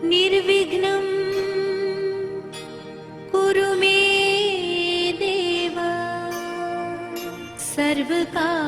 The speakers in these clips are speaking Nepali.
निर्विघ्नं कुरु मे देव सर्वकार्येषु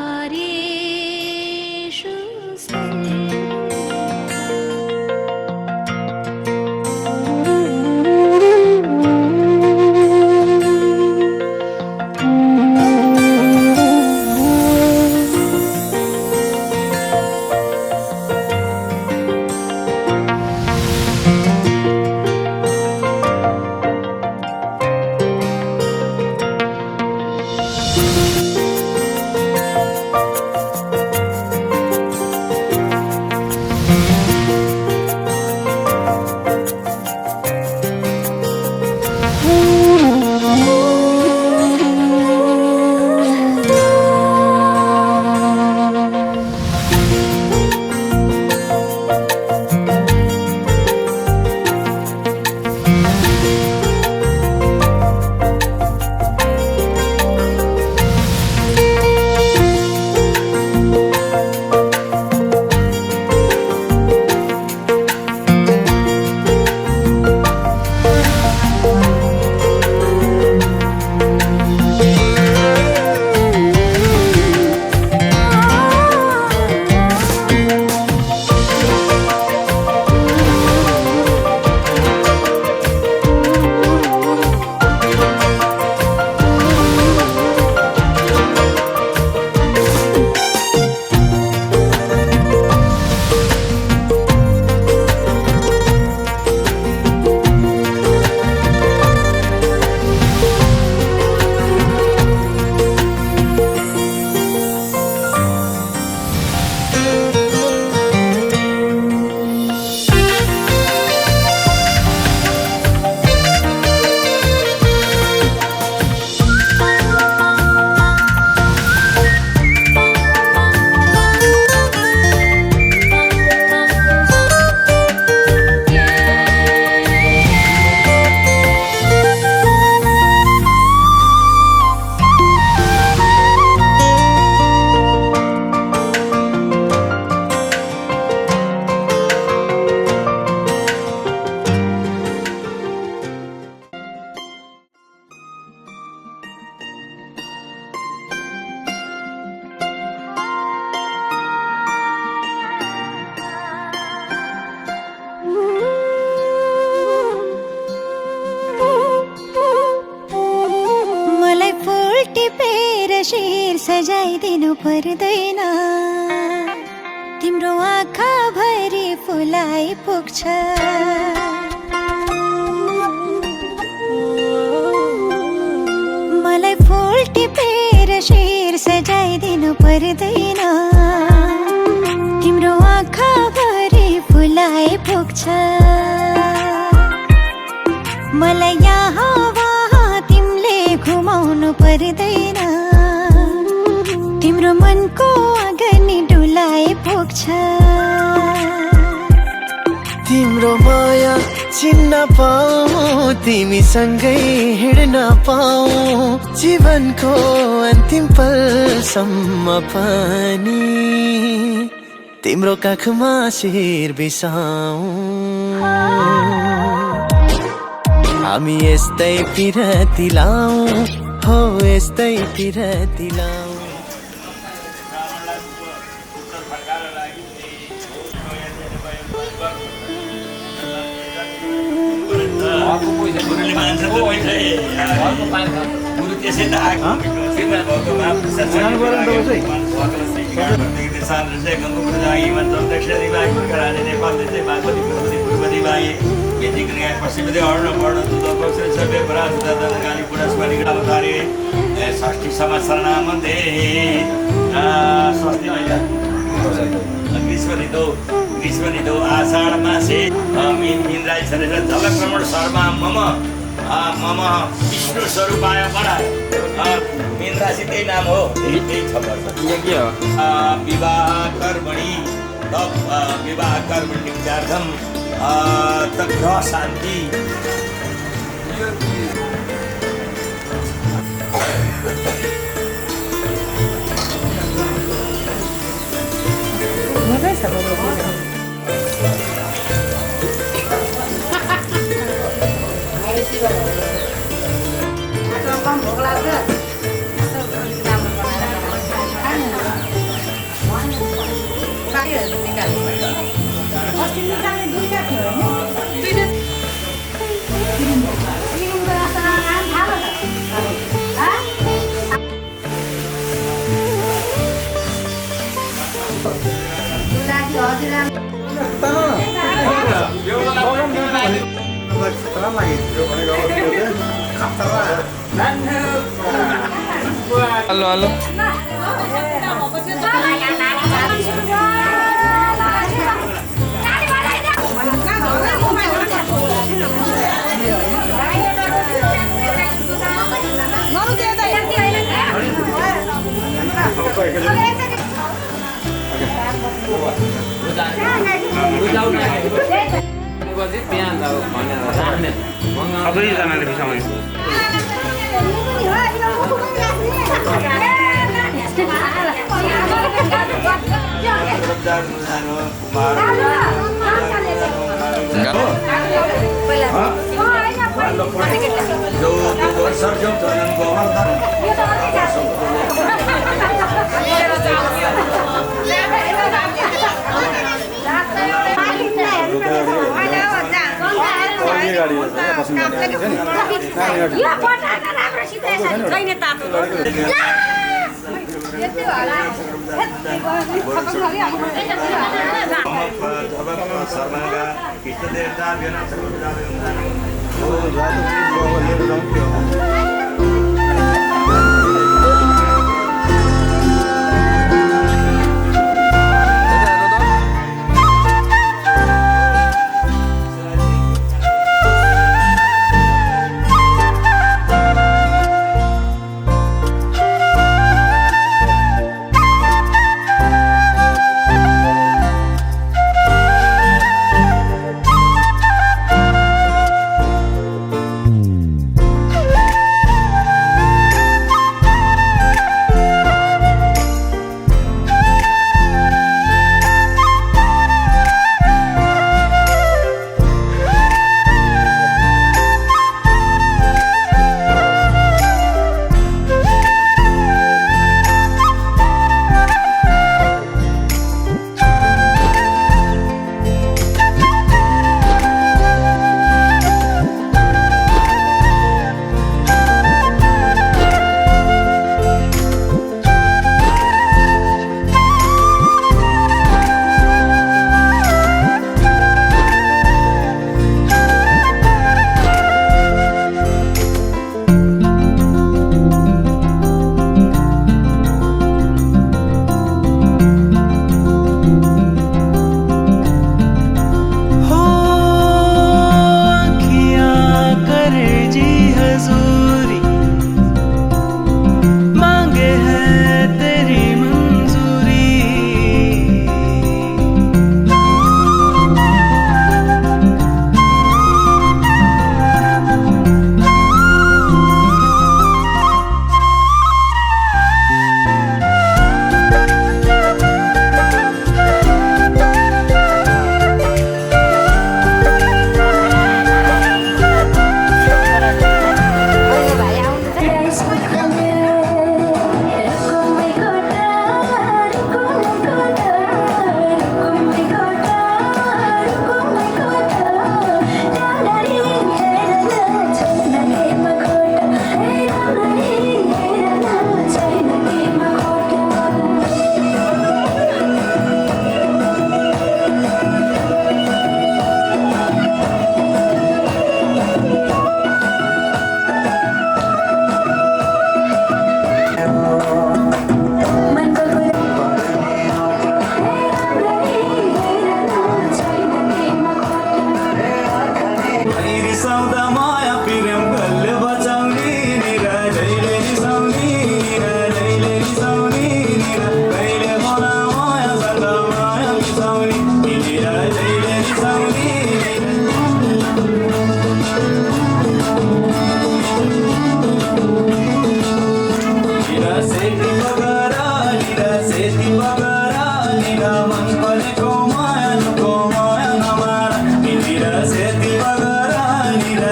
शिर सजाइदिनु पर्दैन तिम्रो आँखा भरि फुलाइ पुग्छ मलाई फुल टिपेर शिर सजाइदिनु पर्दैन तिम्रो आँखा भरि फुलाइ पुग्छ मलाई यहाँ वहाँ तिमीले घुमाउनु पर्दैन तिम्रो मनको अगनी डुलाइ पुग्छ तिम्रो माया चिन्न पाऊ तिमीसँगै हिँड्न पाऊ जीवनको अन्तिम पलसम्म पनि तिम्रो काखमा शिर बिसाऊ हामी यस्तै पिरती लाऊ हो यस्तै पिरती लाऊ ग्रीष्मऋतु आषाढ मासे इन्द्राय जलक्रमण शर्मा मम मम विष्णु स्वरूपाय बढाए इन्द्रासी त्यही नाम हो त्यही खबर विवाह कर्मणि विवाह कर्मणि नित्यार्थम ग्रह शान्ति Halo, halo. सबैजनाले बिसाउने शर्माका इष्टदेवता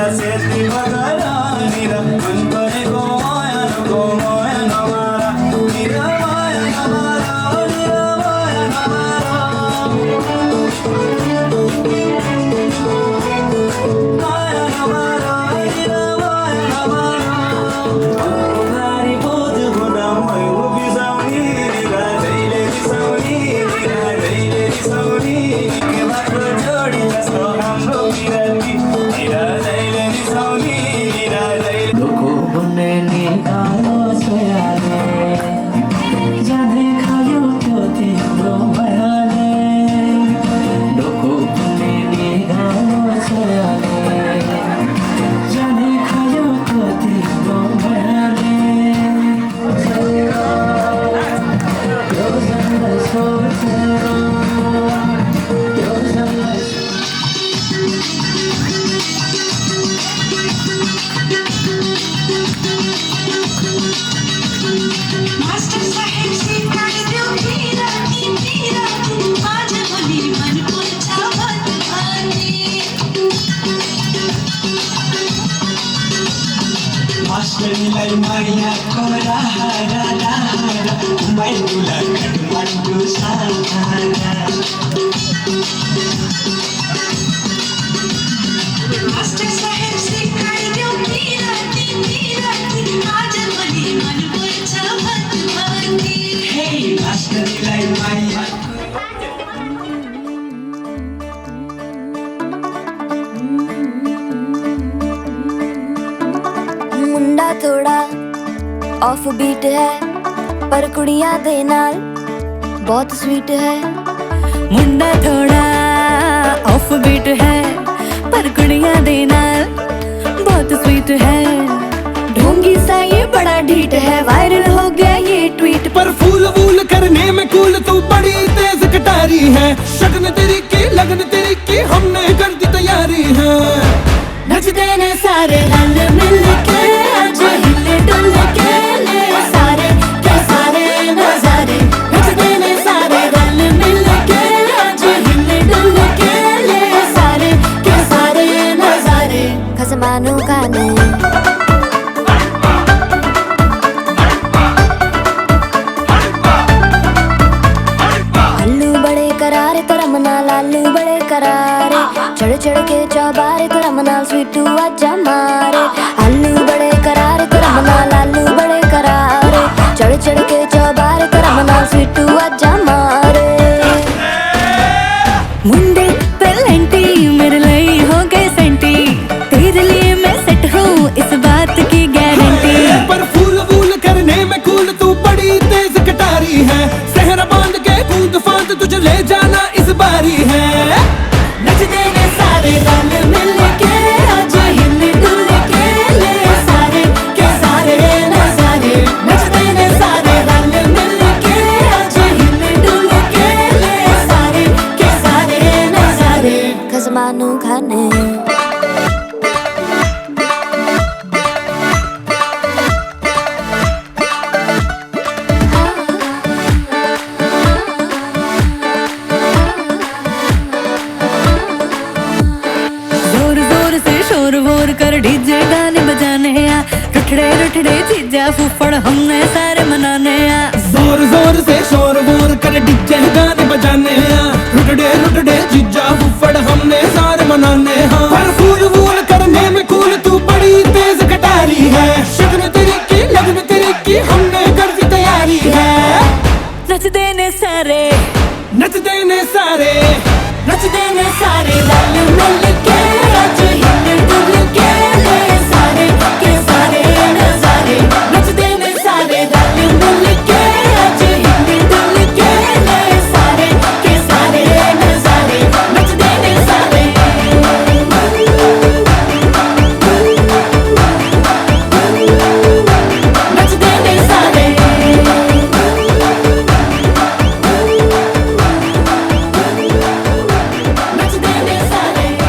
Gracias. मास्टर साहेब सिकाइदेऊ किराती किराती आज पनि मन पर्छ भक्ति हे मास्टरलाई माया मुंडा थोड़ा ऑफ बीट है पर कुड़ियां दे नाल बहुत स्वीट है। मुंडा थोड़ा ऑफ बीट है पर कुड़ियां दे नाल बहुत स्वीट है। ढोंगी सा ये बड़ा ढीठ है, वायरल हो गया ये ट्वीट। पर फूल वूल करने में कूल तू बड़ी तेज कटारी है। शगन तेरी की लगन तेरी की हमने कर दी तैयारी है। नचते ने सारे रल मिल के आज हिले डुल के ले सारे के सारे नजारे। नचते ने सारे रल मिल के आज हिले डुल के ले सारे के सारे नजारे। खसमानू खाने आलू बड़े करारे तेरा मना लालू बड़े करारे। चढ़ चढ़ के चौबारे तेरा मना स्वीटू आजा मारे। आलू बड़े करारे तेरा मना लालू बड़े करारे। चढ़ चढ़ के चौबारे तेरा मना स्वीटू आजा मारे। मुंडे पेलेंटी मेरे लिए हो गए सेंटी। तेरे लिए मैं सेट हूँ इस बात की गारंटी। पर फूल वूल करने में कूल तू बड़ी तेज कटारी है। सहरा बांध के कूद फांद तुझे ले जाना इस बारी है। नचते ने सारे रल मिल के आज हिले डुल के ले सारे के सारे नजारे। नचते ने सारे रल मिल के आज हिले डुल के ले सारे के सारे नजारे। खसमानू खाने जोर जोर से शोर वोर कर डीजे गाने बजाने आ। रुठड़े रुठड़े चीजा फूफड़ हमने सारे मनाने आ। जोर जोर से शोर वोर कर डीजे गाने बजाने हैं। रुटड़े रुटड़े जीजा फुफड़ हमने सारे मनाने हैं। पर फूल वूल करने में कूल तू बड़ी तेज कटारी है। शगन तेरी की लगन तेरी की हमने कर दी तैयारी है। नचते ने सारे नचते ने सारे नचते ने सारे रल मिल के आज हिले डुल के ले सारे के सारे नजारे। नचते ने सारे रल मिल के आज हिले डुल के ले सारे के सारे नजारे। नचते ने सारे नचते ने सारे नचते ने सारे।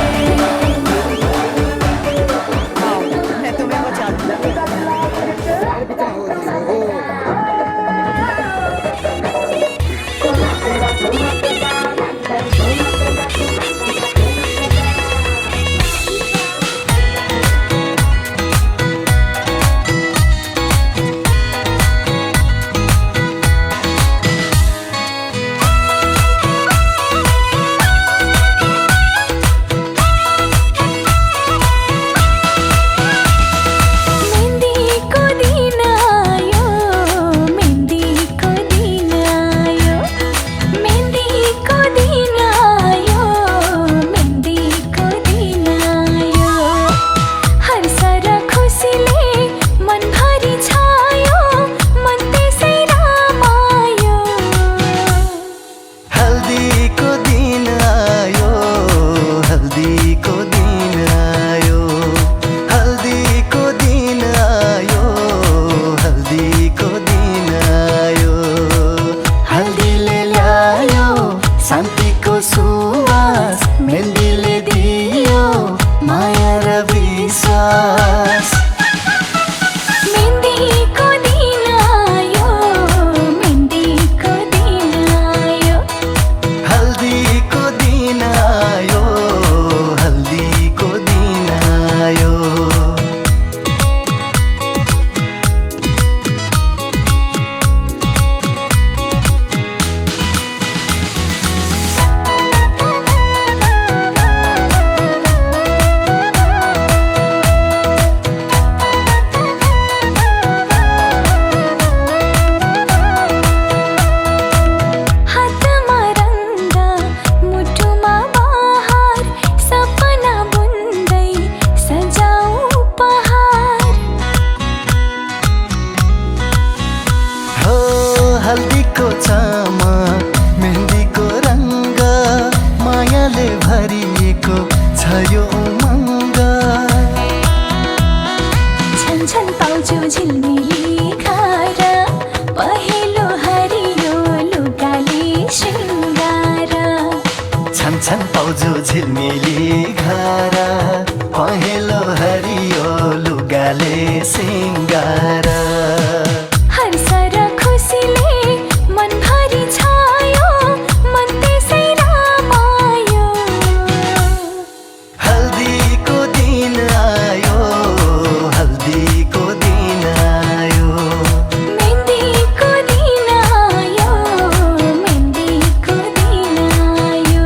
घारा पहेँलो हरियो लुगाले सिङ्गार हर्ष र खुसीले मनभरि छायो मन त्यसै रमायो हल्दीको दिन आयो हल्दीको दिन आयो मेहन्दीको दिन आयो मेहन्दीको दिन आयो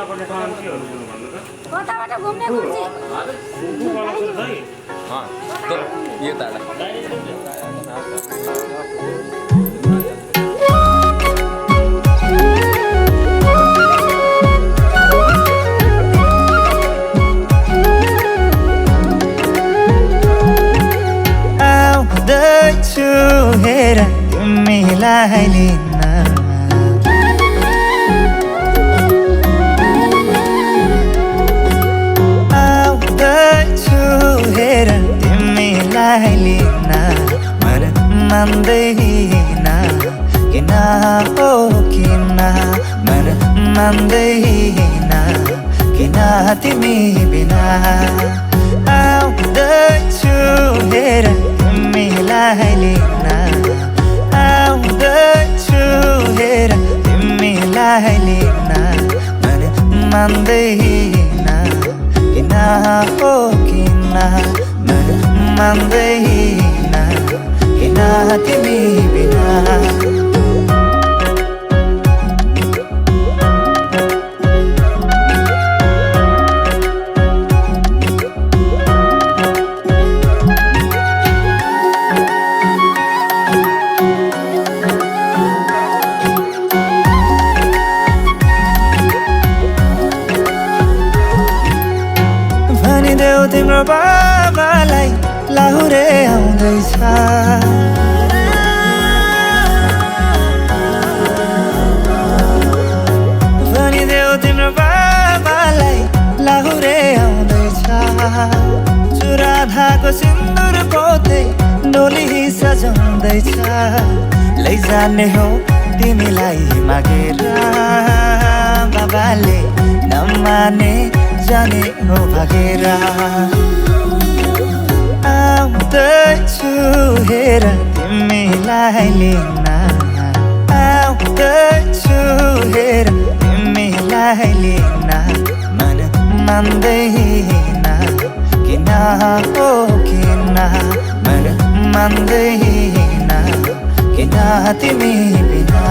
नपर्ने काम केहरू बोल्नु भन्नु त कताबाट घुम्ने गुरुजी ये ताड़ा आउँदैछु हेर तिमीलाई लिन लिन मन मान्दैन किन हो किन मन मान्दैन किन तिमी बिना आउँदैछु हेर तिमीलाई लिन आउँदैछु हेर तिमीलाई लिन मन मान्दैन किन हो किन मान्दैन किन तिमी बिना भनिदेऊ तिम्रो बाबालाई लाहुरे आउँदैछ भनिदेऊ तिम्रो बाबालाई लाहुरे आउँदैछ चुरा धाको सिन्दुर पोते डोली सजाउँदैछ लैजाने हो तिमीलाई मागेर बाबाले नमाने जाने हो भागेर आउँदैछु हेर तिमीलाई लिन आउँदैछु हेर तिमीलाई लिन मन मान्दैन किन हो किन मन मान्दैन किन तिमी बिना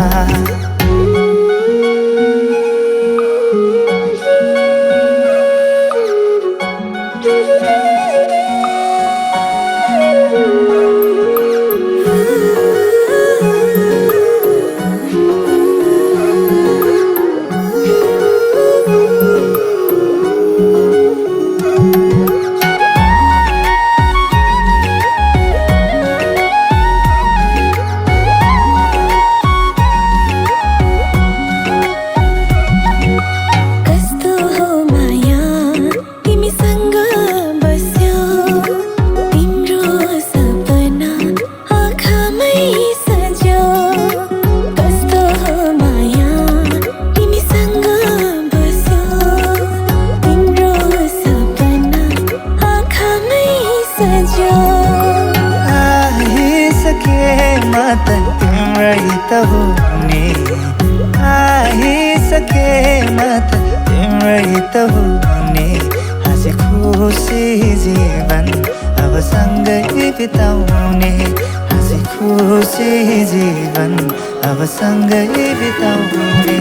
तिम्रै त हुने आइसके मत तिम्रै त हुने हाँसी खुसी जीवन अब सँगै बिताउने हाँसी खुसी जीवन अब सँगै बिताउने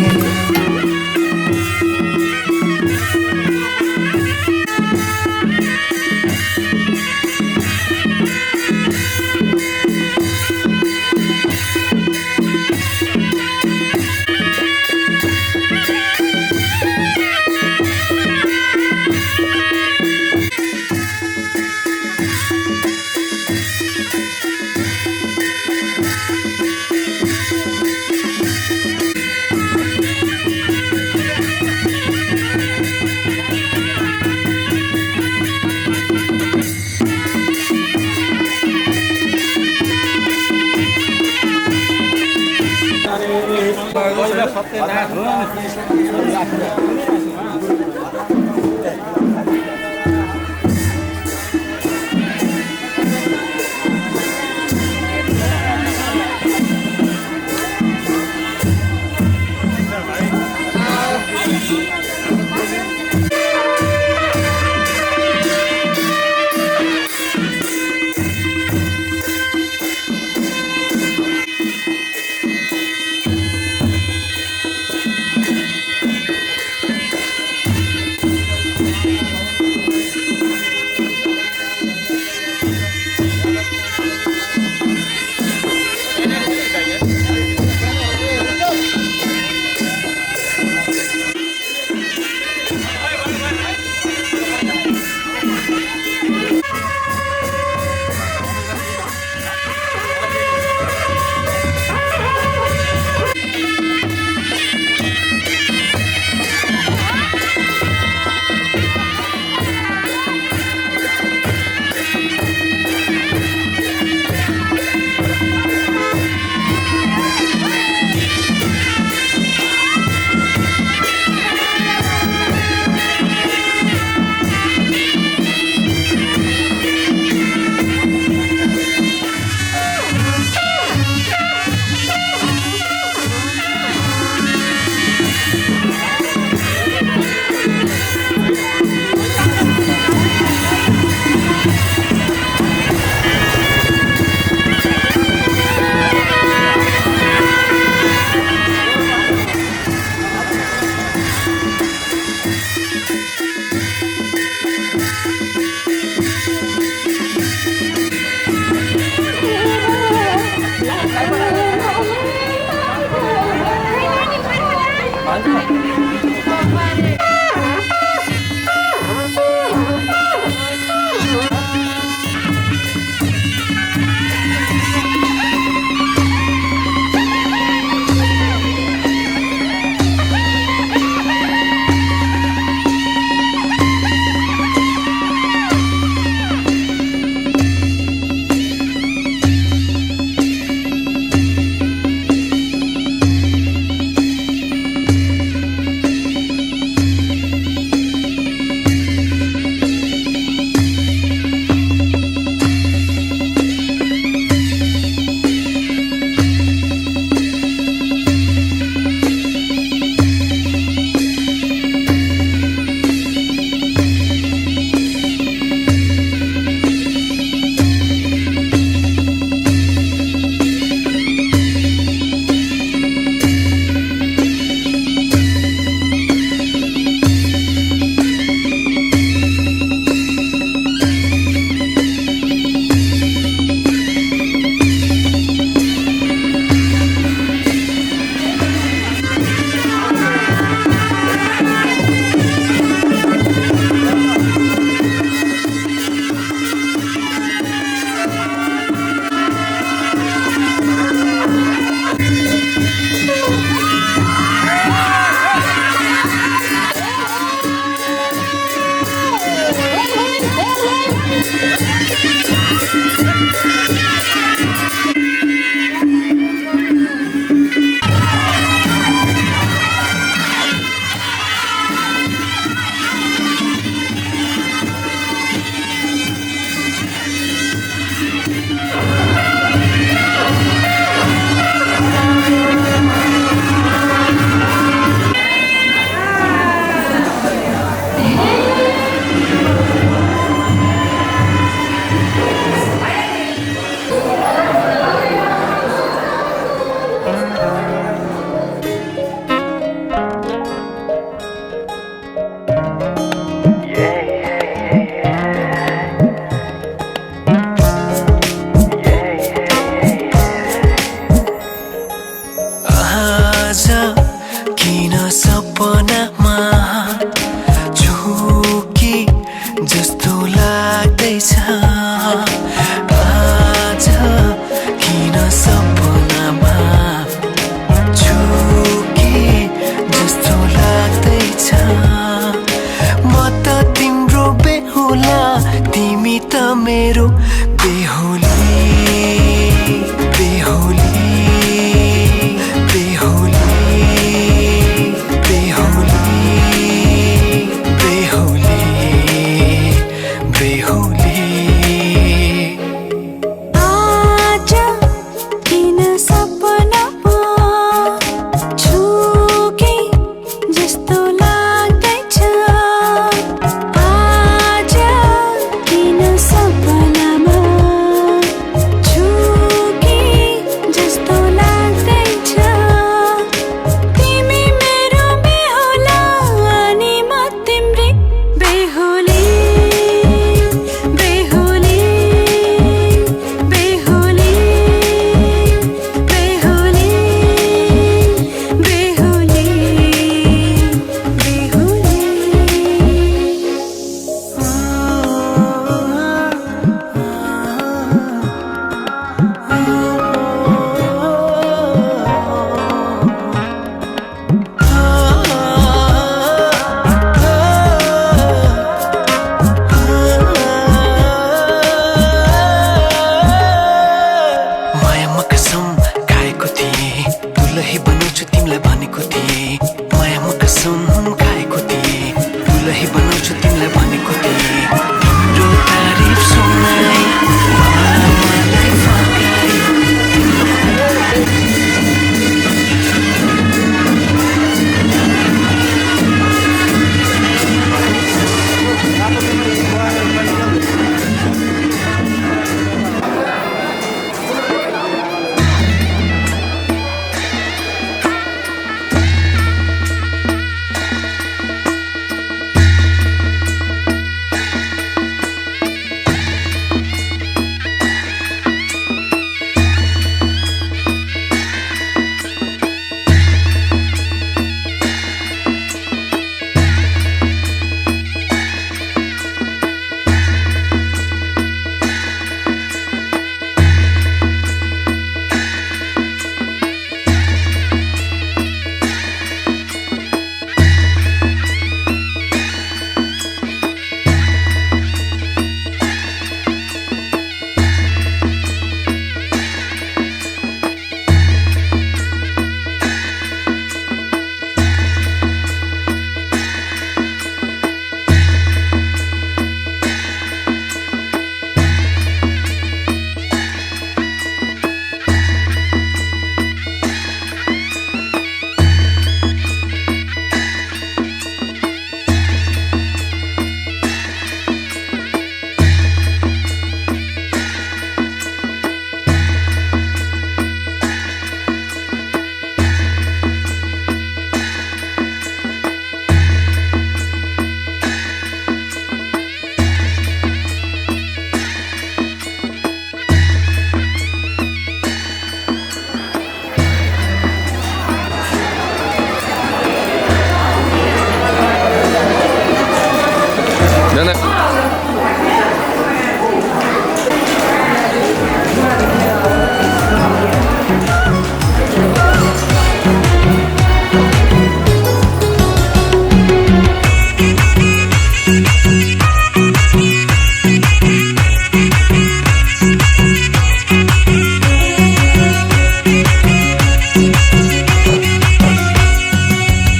बेहुली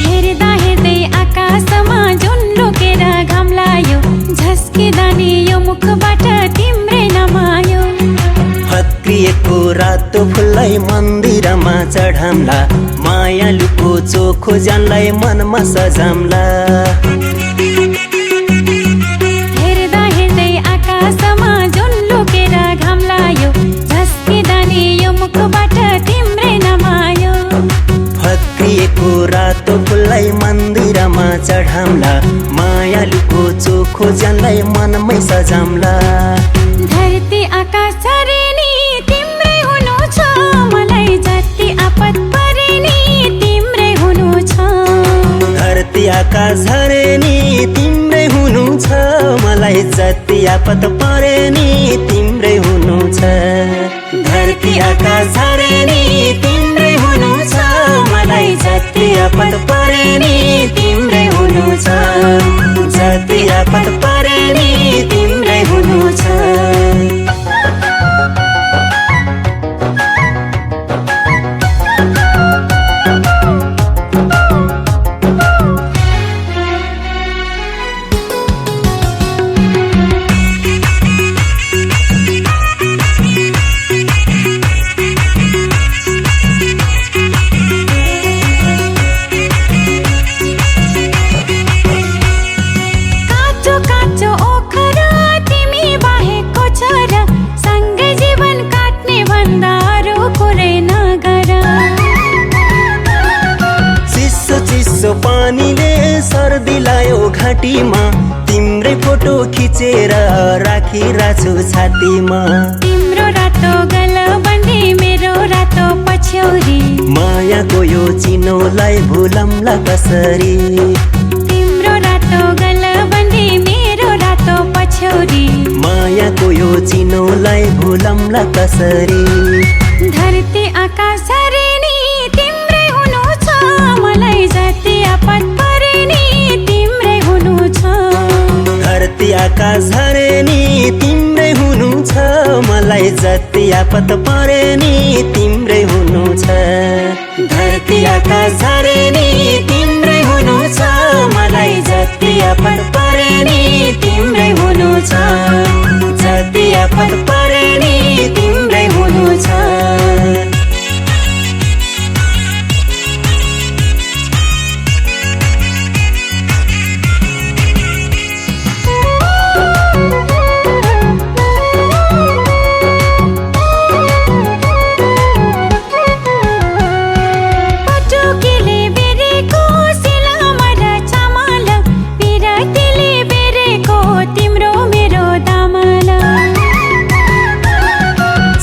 हेर्दा हेर्दै आकाशमा जुन लुकेर घाम लायो झस्किँदा नि यो मुखबाट तिम्रै नमायो फक्रिएको रातो फुललाई मन्दिरमा चढाम्ला मायालुको चोखो जानलाई मनमा सजाम्ला हेर्दा हेर्दै आकाशमा जुन लुकेर घाम लायो झस्किँदा नि यो मुखबाट तिम्रै नमायो फक्रिएको रातो फुललाई मन्दिरमा चढाम्ला मायालुको चोखो जानलाई मनमै सजाम्ला धरती आकाश झरे नि तिम्रै हुनु छ मलाई जति आपत परे नि तिम्रै हुनु छ धरती आकाश झरे नि तिम्रै हुनु छ मलाई जति आपत परे नि तिम्रै हुनु छ धरती आकाश झरे नि तिम्रै हुनु छ मलाई जति आपत परे नि तिम्रै हुनु छ जति आपत परे नि तिम्रै हुनु छ काँचो काँचो ओखरा तिमी बाहेको छ र सँगै जीवन काट्ने भन्दा अरू कुरै नगर चिसो चिसो पानीले सर्दी लायो घाँटीमा तिम्रै फोटो खिचेर राखिरहेछु छातीमा तिम्रो रातो गलबन्दी मेरो रातो पछ्यौरी मायाको यो चिनोलाई भुलम्ला कसरी तिम्रो रातो गलबन्दी मेरो रातो पछ्यौरी मायाको यो चिनोलाई भुलम्ला कसरी धरती आकाश झरे नि तिम्रै हुनु छ मलाई जति आपत परे नि तिम्रै हुनु छ धरती आकाश झरे नि तिम्रै हुनु छ मलाई जति आपत परे नि तिम्रै हुनु छ धरती आकाश झरे नि तिम्रै हुनु छ मलाई जति आपत परे नि तिम्रै हुनु छ जति आपत परे नि तिम्रै हुनु छ पटुकीले बेरेको सिलामा र चामल पिरतीले बेरेको तिम्रो मेरो दामल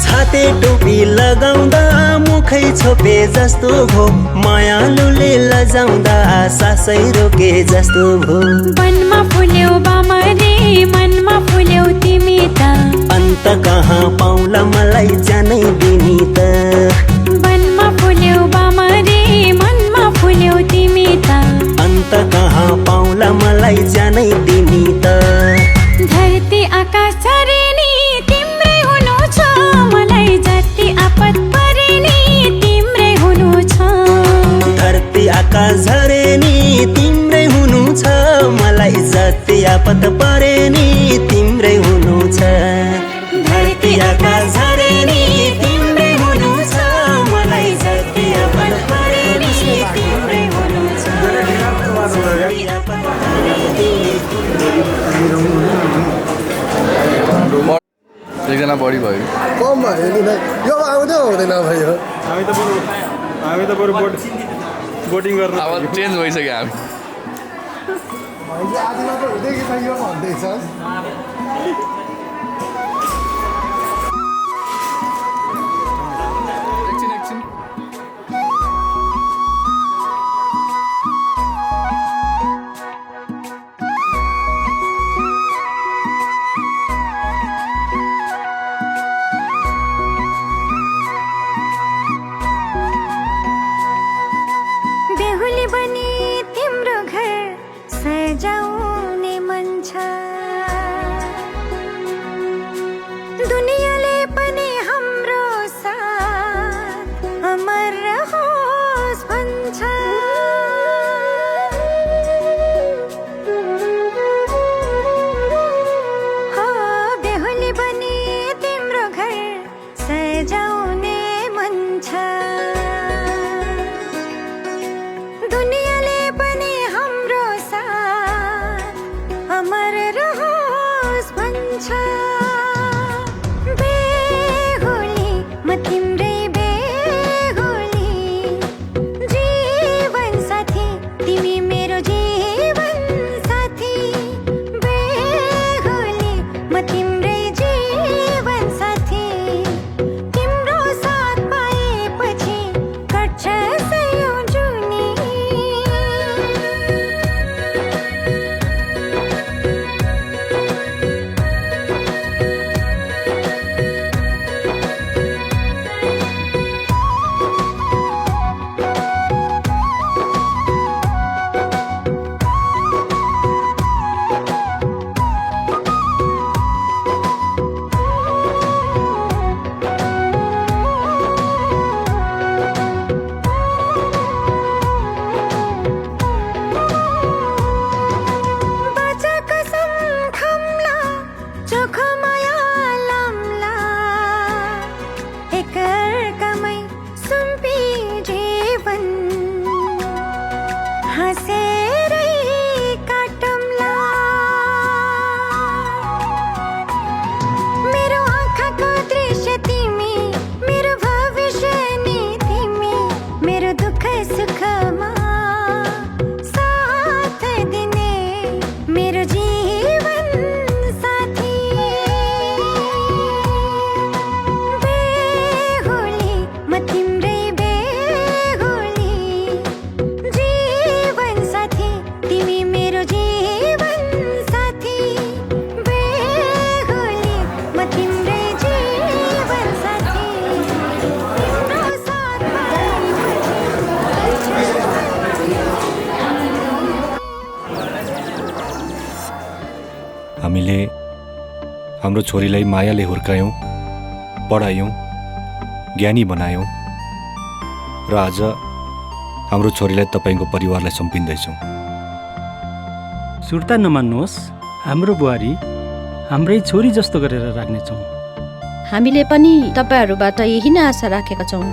छाते टोपी लगाउँदा मुखै छोपे जस्तो भो मायालुले लजाउँदा सासै रोके जस्तो भो वनमा फुल्यौ बामरे मनमा फुल्यौ तिमी त अन्त कहाँ पाउला मलाई जानै दिनी त वनमा फुल्यौ बामरे मनमा फुल्यौ तिमी त अन्त कहाँ पाउला मलाई जानै दिनी त धरती आकाश झरे नि तिम्रै हुनु छ मलाई जति आपत परे नि तिम्रै हुनु छ धरती आकाश झरे नि तिम्रै हुनु छ मलाई जति आपत परे नि तिम्रै हुनु छ धरती आकाश झरे नि तिम्रै हुनु छ मलाई जति आपत परे नि तिम्रै हुनु छ जति आपत परे नि एकजना बढी भयो कम भयो नि भाइ यो आउँदै आउँदैन भाइ हो हामी त बरु बोटिङ गर्न अब चेन्ज भइसक्यो हामी भाइ आधी मात्र हुँदै कि भाइ यो भन्दैछ एकछिन एकछिन सजाउने मन छ दुनियाँले पनि हाम्रो साथ अमर रहोस् भन्छ हो बेहुली बनी तिम्रो घर सजाउने मन छ दुनियाँले पनि हाम्रो साथ अमर रहोस् भन्छ बेहुली म तिम्रै बेहुली जीवन साथी तिमी मेरो जीवन साथी बेहुली म तिम्रै जीवन साथी तिम्रो साथ पाएपछि कट्छ सयौं जुनी बाचा कसम खम्ला चोखो माया लाम्ला एकअर्कामै सुम्पी जीवन हाँसेरै काटौँला मेरो आँखाको दृश्य तिमी मेरो भविष्य नि तिमी मेरो दुःख सुखमा साथ दिने मेरो जीवन साथी बेहुली म तिम्रै बेहुली जीवन साथी तिमी मेरो जीवन साथी बेहुली म तिम्रै जीवन साथी तिम्रो साथ हामीले हाम्रो छोरीलाई मायाले हुर्कायौँ पढायौँ ज्ञानी बनायौँ र आज हाम्रो छोरीलाई तपाईँको परिवारलाई सुम्पिँदैछौँ सुर्ता नमान्नुहोस् हाम्रो बुहारी हाम्रै छोरी जस्तो गरेर राख्नेछौँ हामीले पनि तपाईँहरूबाट यही नै आशा राखेका छौँ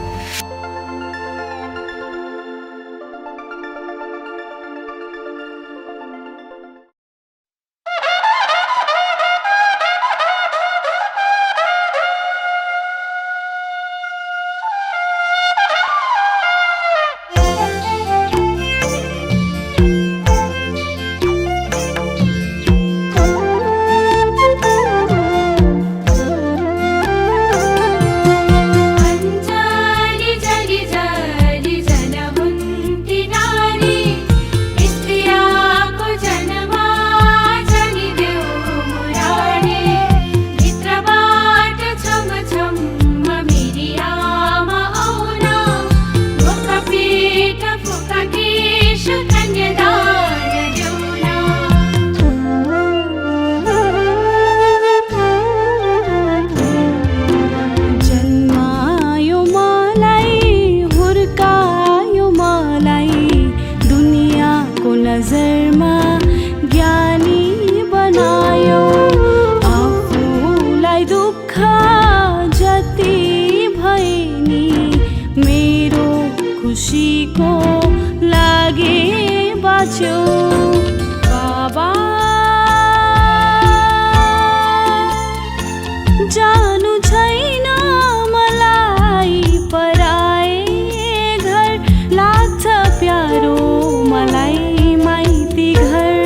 मलाई माइती घर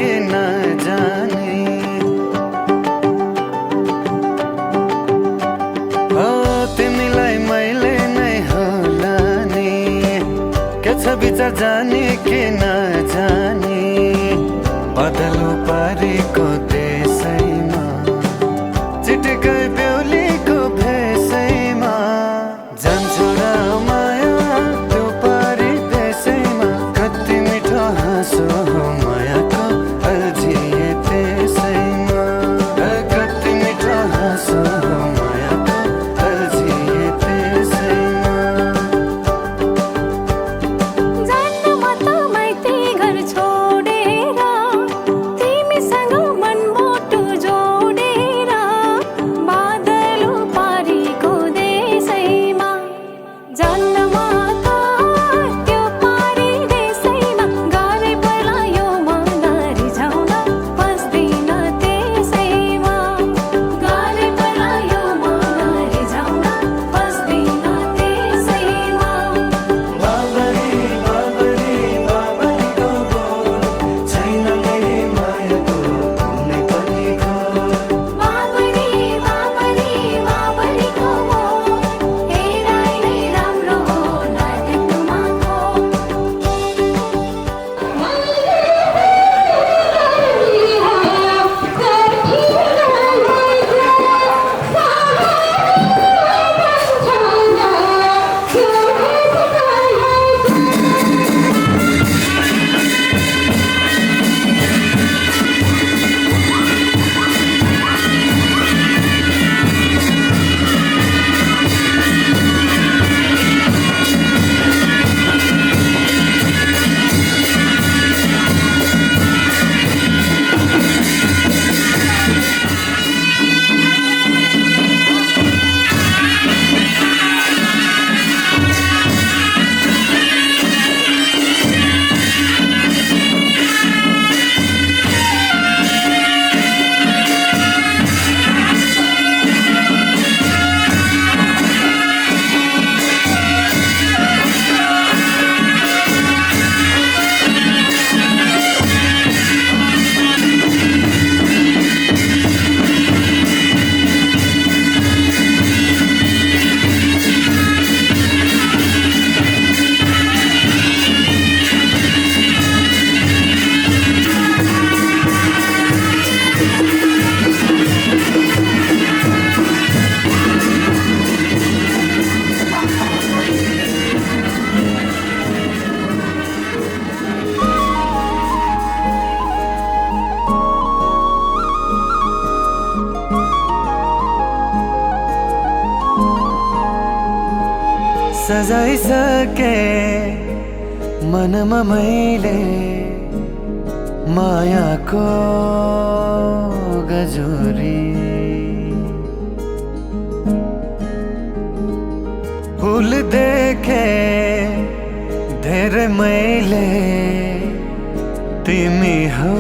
के नजाने हो तिमीलाई मैले नै होला नि के छ विचार जाने के नजाने बदलो पारेको देशैमा चिटिकै बेहुलीको भेषैमा जान्छु र माया त्यो पारी देशैमा कति मिठो हाँसो हो मायाको अल्झिए त्यसैमा कति मिठो हाँसो हो मायाको अल्झिए त्यसैमा जान्न म त माइती घर छोडेर तिमीसँग मनमुटु जोडेर बादलो पारीको देशैमा जान्न म त त्यो पारी देशैमा गाह्रै पर्ला यो मन रिझाउन बस्दिन त्यसैमा गाह्रै पर्ला यो मन रिझाउन बस्दिन त्यसैमा बाबरी बाबरी बाबरीको बोल छैन मेरी मायाको कुनै पनि खोल बाबरी बाबरी बाबरीको मोल हेराइ नै राम्रो हो नदेख्नुमा सजाइसके मनमा मैले मायाको गजोरी फुल देखे धेरै मैले तिमी हौ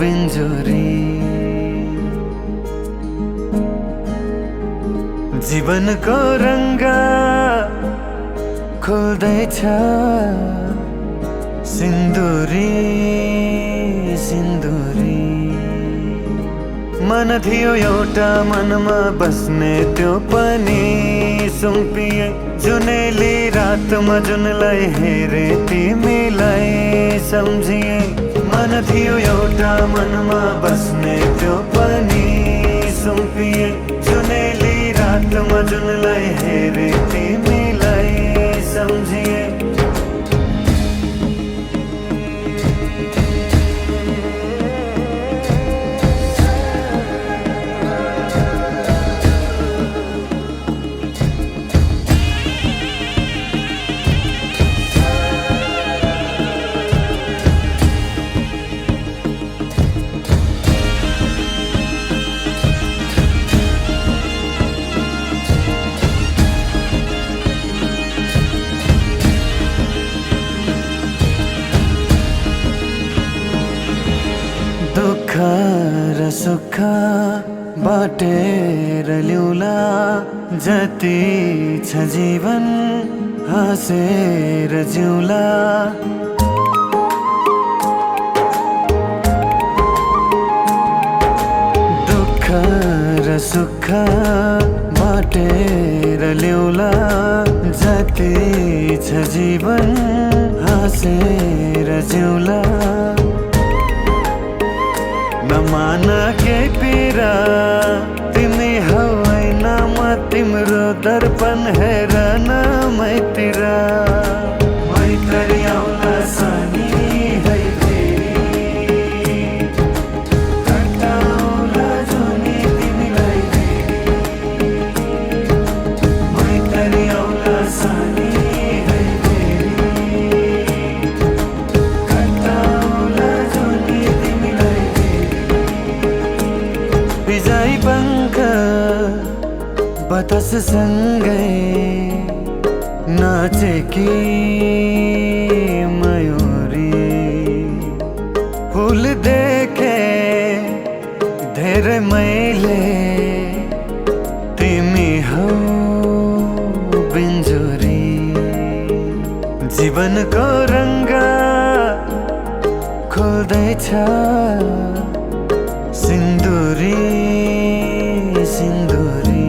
बिन्जोरी जीवनको रङ्ग खोल्दैछ सिन्दुरी सिन्दुरी मन थियो एउटा मनमा बस्ने त्यो पनि सुम्पिए जुनेली रातमा जुनलाई हेरे तिमीलाई सम्झिए मन थियो एउटा मनमा बस्ने त्यो पनि सुम्पिए जुनेली रातमा जुनलाई हेरे तिमीलाई सम्झिए दुःख र सुख बाटेर ल्याउला जति छ जीवन हाँसेर जिउला सुख बाटेर ल्याउला जति छ जीवन हाँसेर जिउला नमान के पीरा तिमी हौ होइन म तिम्रो दर्पण हेरन मैतिर मैत्री आउला सानी है फेरि कटाउला जुनी तिमीलाई मैत्री आउला सानी है फेरि कटाउला जुनी तिमीलाई बिजाई पंख बतास सँगै नाचेकी मयूरी फूल देखे धेरै मैले तिमी हौ बिन्जुरी जीवनको रङ्ग खोल्दैछ सिन्दुरी सिन्दुरी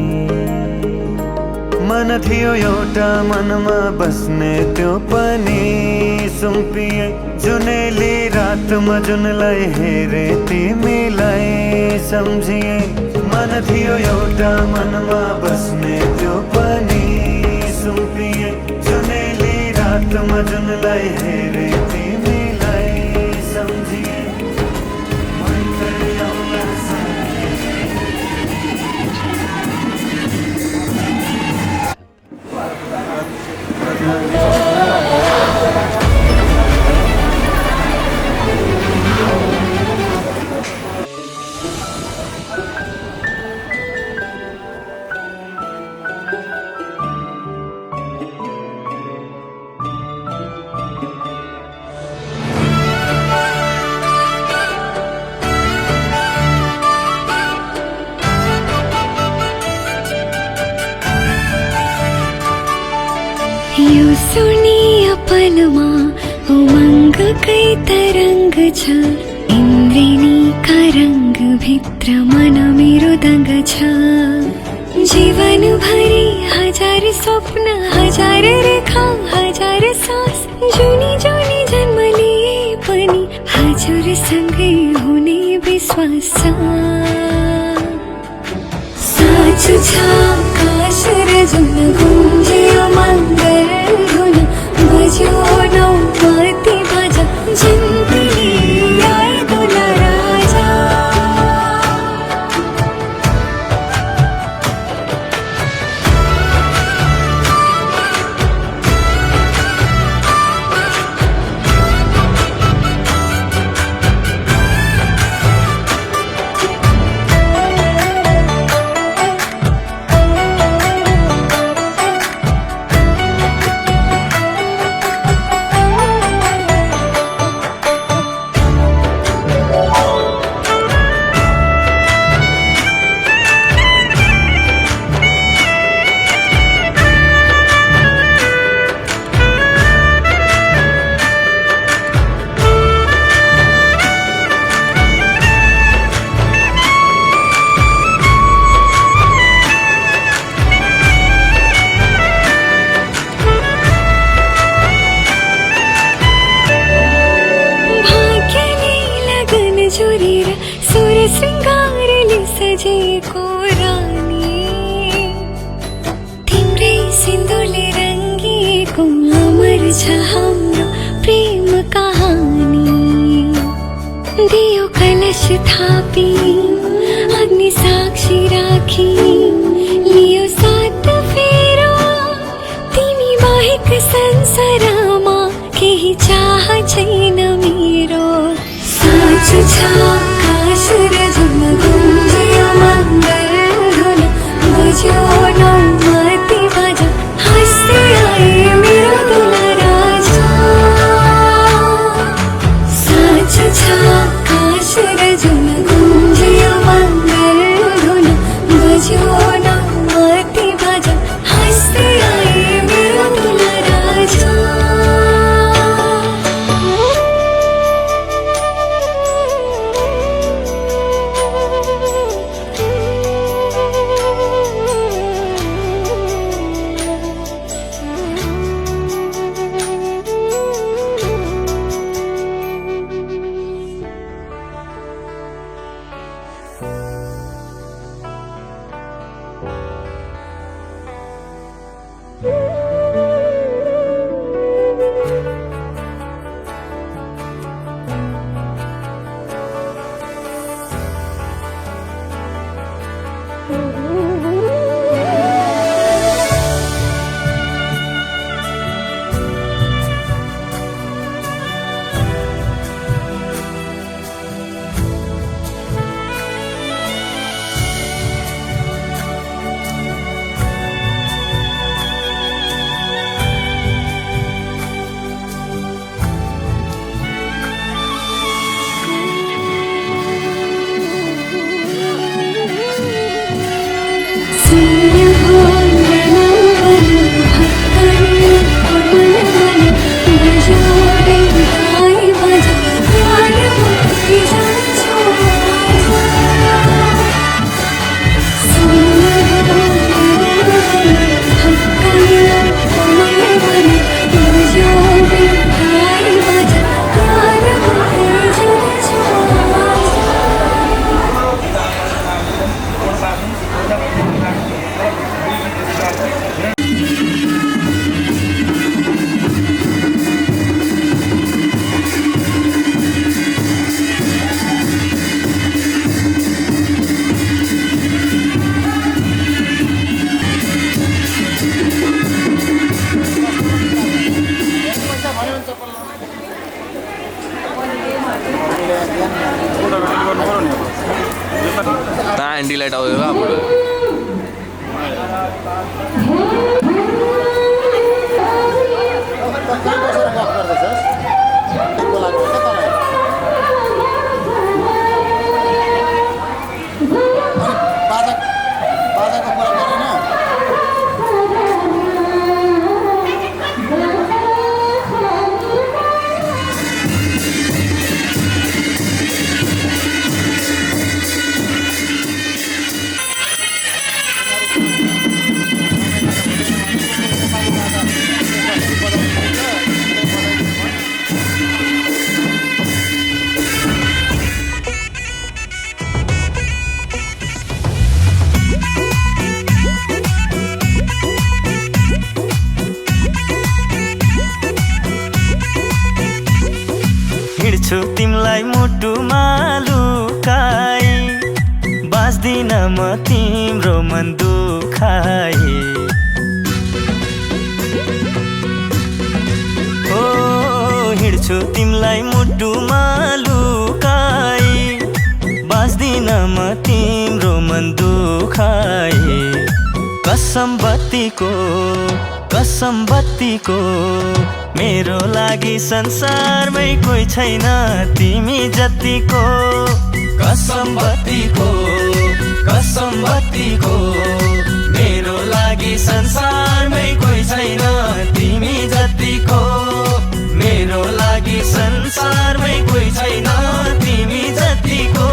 मन थियो एउटा मनमा बस्ने त्यो पनि सुम्पिए जुनेली रातमा जुनलाई हेरे तिमीलाई सम्झिए मन थियो एउटा मनमा बस्ने त्यो पनि सुम्पिए जुनेली रातमा जुनलाई हेरे तिमीलाई सम्झिए यो सुनिया पलमा उमङ्गकै तरङ्ग छ इन्द्रेणीका रङ्ग भित्र मन मेरो दङ्ग छ जीवनभरि हजार स्वप्न हजार रेखा हजार सास जुनी जुनी जन्म लिए पनि हजुरसँगै हुने विश्वास छ साँचो छ आकाश र जुन गुन्जियो मङ्गल धुन बज्यो नौमती बाजा जिन्दगी आए दुला राजा सजेको रानी तिम्रै सिन्दुरले रङ्गिएको अमर छ हाम्रो प्रेम कहानी दियो कलश थापी अग्नि साक्षी राखी लियो सात फेरो तिमी बाहेक संसारमा केही चाह छैन मेरो साँचो छ आकाश र जुन गुन्जियो मङ्गल धुन बज्यो नौमती बाजा हाँस्दै आए मेरो दुला राजा साँचो छ आकाश र जुन गुन्जियो मङ्गल धुन बज्यो नौमती बाजा हाँस्दै आए मेरो दुला राजा डिलाइट आउँदैन हाम्रो हिँड्छु तिमलाई मुटुमा लुकाई बाँच्दिन म तिम्रो मन दुखाई ओ हिँड्छु तिमलाई मुटुमा लुकाई बाँच्दिन म तिम्रो मन दुखाई कसम बत्तीको मेरो लागि संसारमै कोही छैन तिमी जतिको कसम बत्तीको मेरो लागि संसारमै कोही छैन तिमी जतिको मेरो लागि संसारमै कोही छैन तिमी जतिको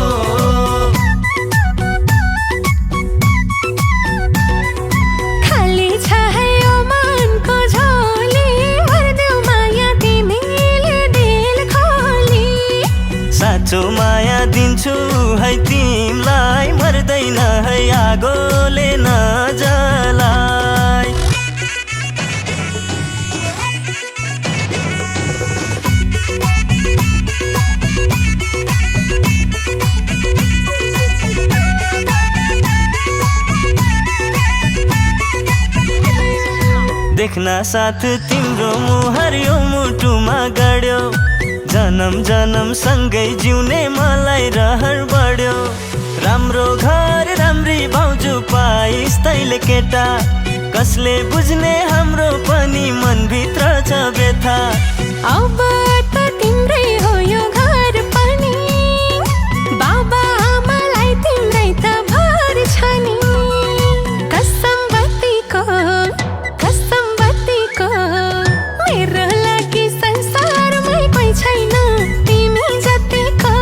साँचो माया दिन्छु है तिमलाई मर्दैन है आगोले नजलाई देख्न साथ तिम्रो मुहार यो मुटुमा गड्यो जन्म सँगै जिउने मलाई रहर बढ्यो राम्रो घर राम्री भाउजू पाइस् तैले केटा कसले बुझ्ने हाम्रो पनि मनभित्र छ व्यथा अब त तिम्रै हो यो घर पनि बाबा आमालाई तिम्रै त भर छ नि कसम बत्तीको मेरो लागि संसारमै कोही छैन तिमी जतिको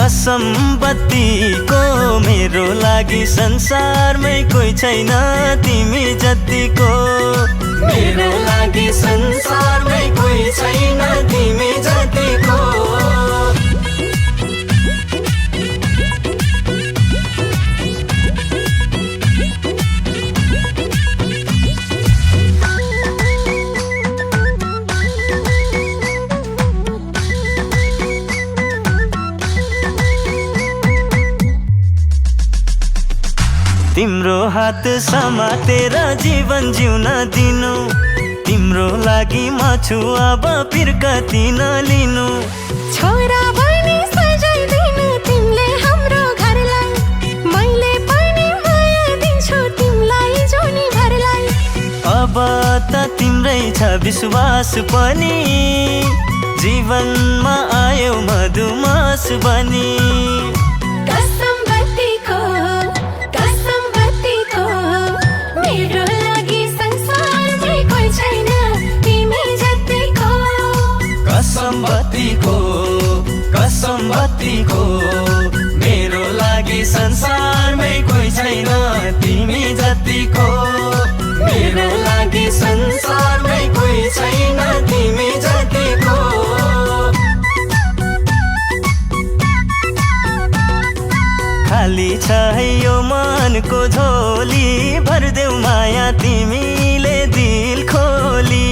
कसम बत्तीको मेरो लागि संसारमै कोही छैन तिमी जतिको मेरो लागि संसारमै कोही छैन तिमी जतिको तिम्रो हात समातेर जीवन जिउन दिनु तिम्रो लागि म छु अब फिर्कती नलिनु छोरा बनी सजाइदिनु तिमीले हाम्रो घरलाई मैले पनि माया दिन्छु तिमीलाई जोनी भरलाई अब त तिम्रै छ विश्वास पनि जीवनमा आयो मधुमास बनी मेरो लागि संसारमै कोही छैन तिमी जतिको कसम बत्तीको मेरो लागि संसारमै कोही छैन तिमी जतिको मेरो लागि संसारमै कोही छैन तिमी जतिको खाली छ यो मनको झोली भरिदेऊ माया तिमीले दिल खोली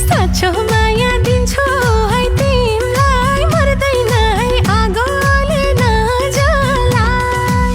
साँचो माया दिन्छु है तिमीलाई मर्दैन है आगोले नजलाई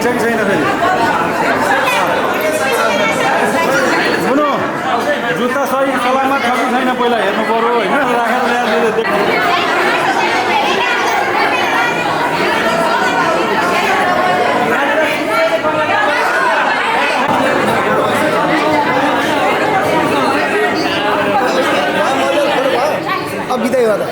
छ कि छैन फेरि सुन्नु जुत्ता सही सलामत छ कि छैन पहिला हेर्नु पर्यो होइन राखेर ल्याएर अब बिदाई गर्दा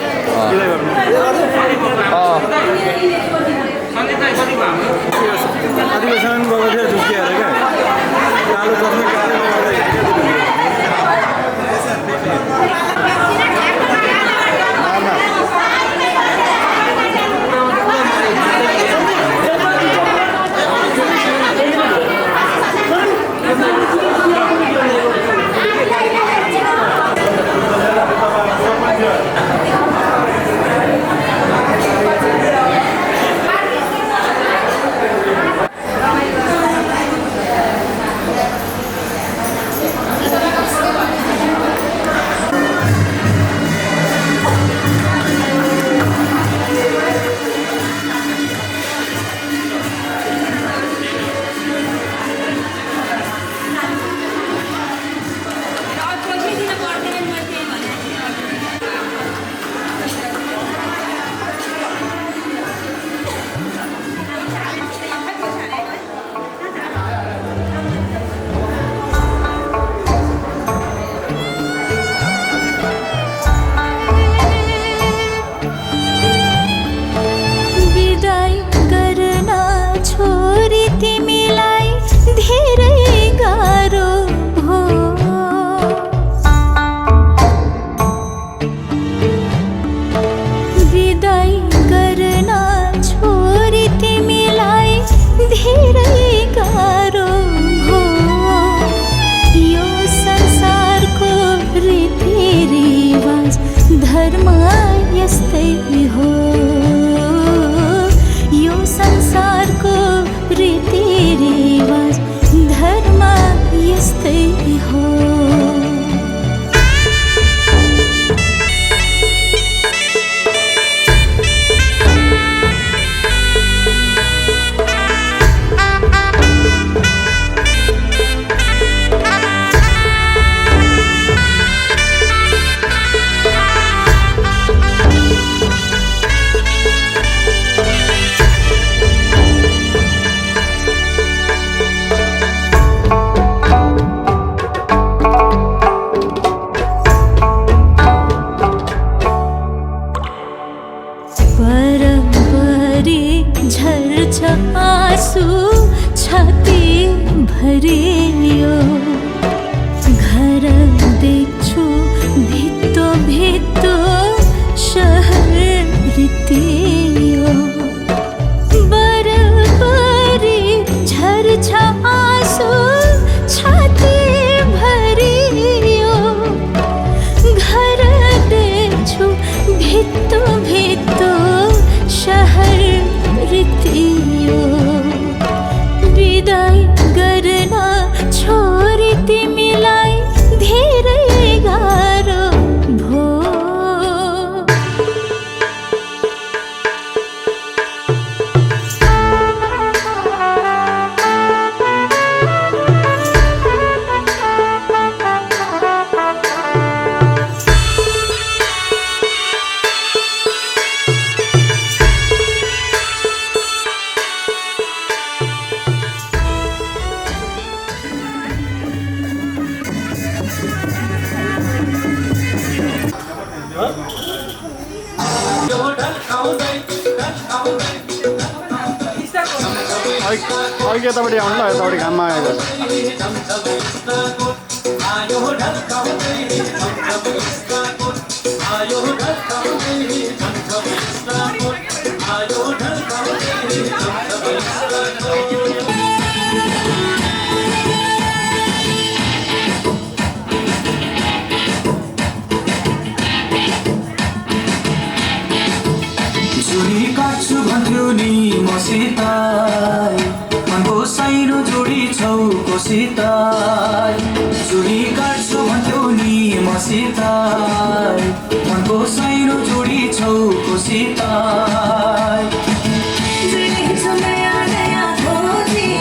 अधिवेशन गएको थियो झुस्किएर क्या कालो चस्मा कालो अघि यतापट्टि आउनु ल यतापट्टि घाममा आएको जुनी काट्छु भन्थ्यो नि मसित मनको साइनो जोडी छौ कोसित जुनी काट्छु भन्थ्यो नि मसित मनको साइनो जोडी छौ कोसित नया नया खोजी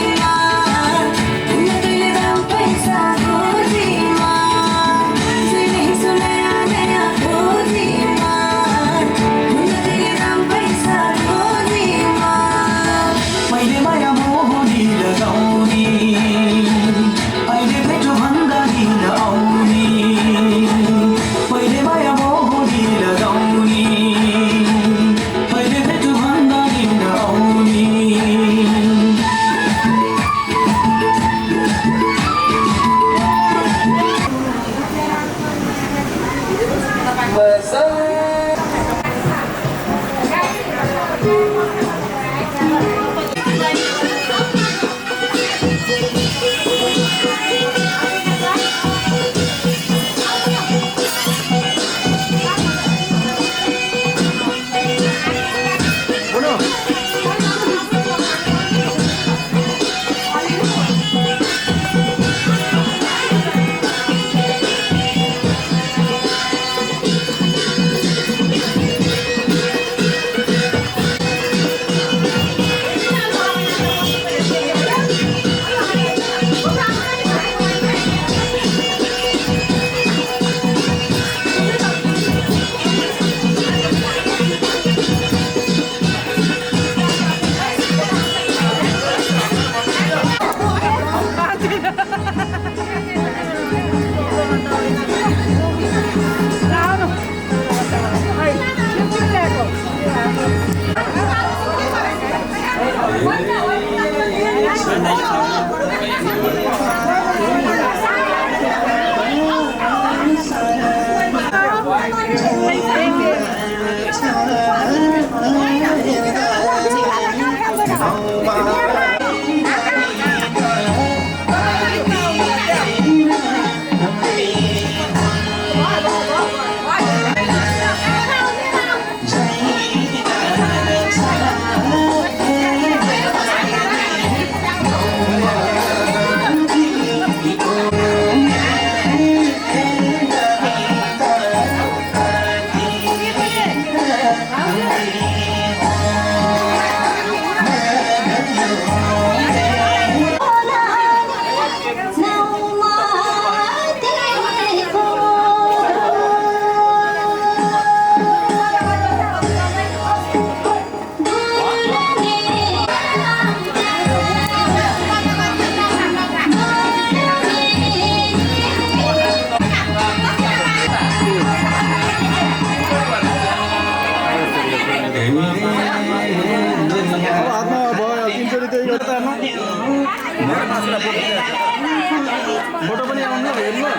फोटो पनि आउनु हेर्नु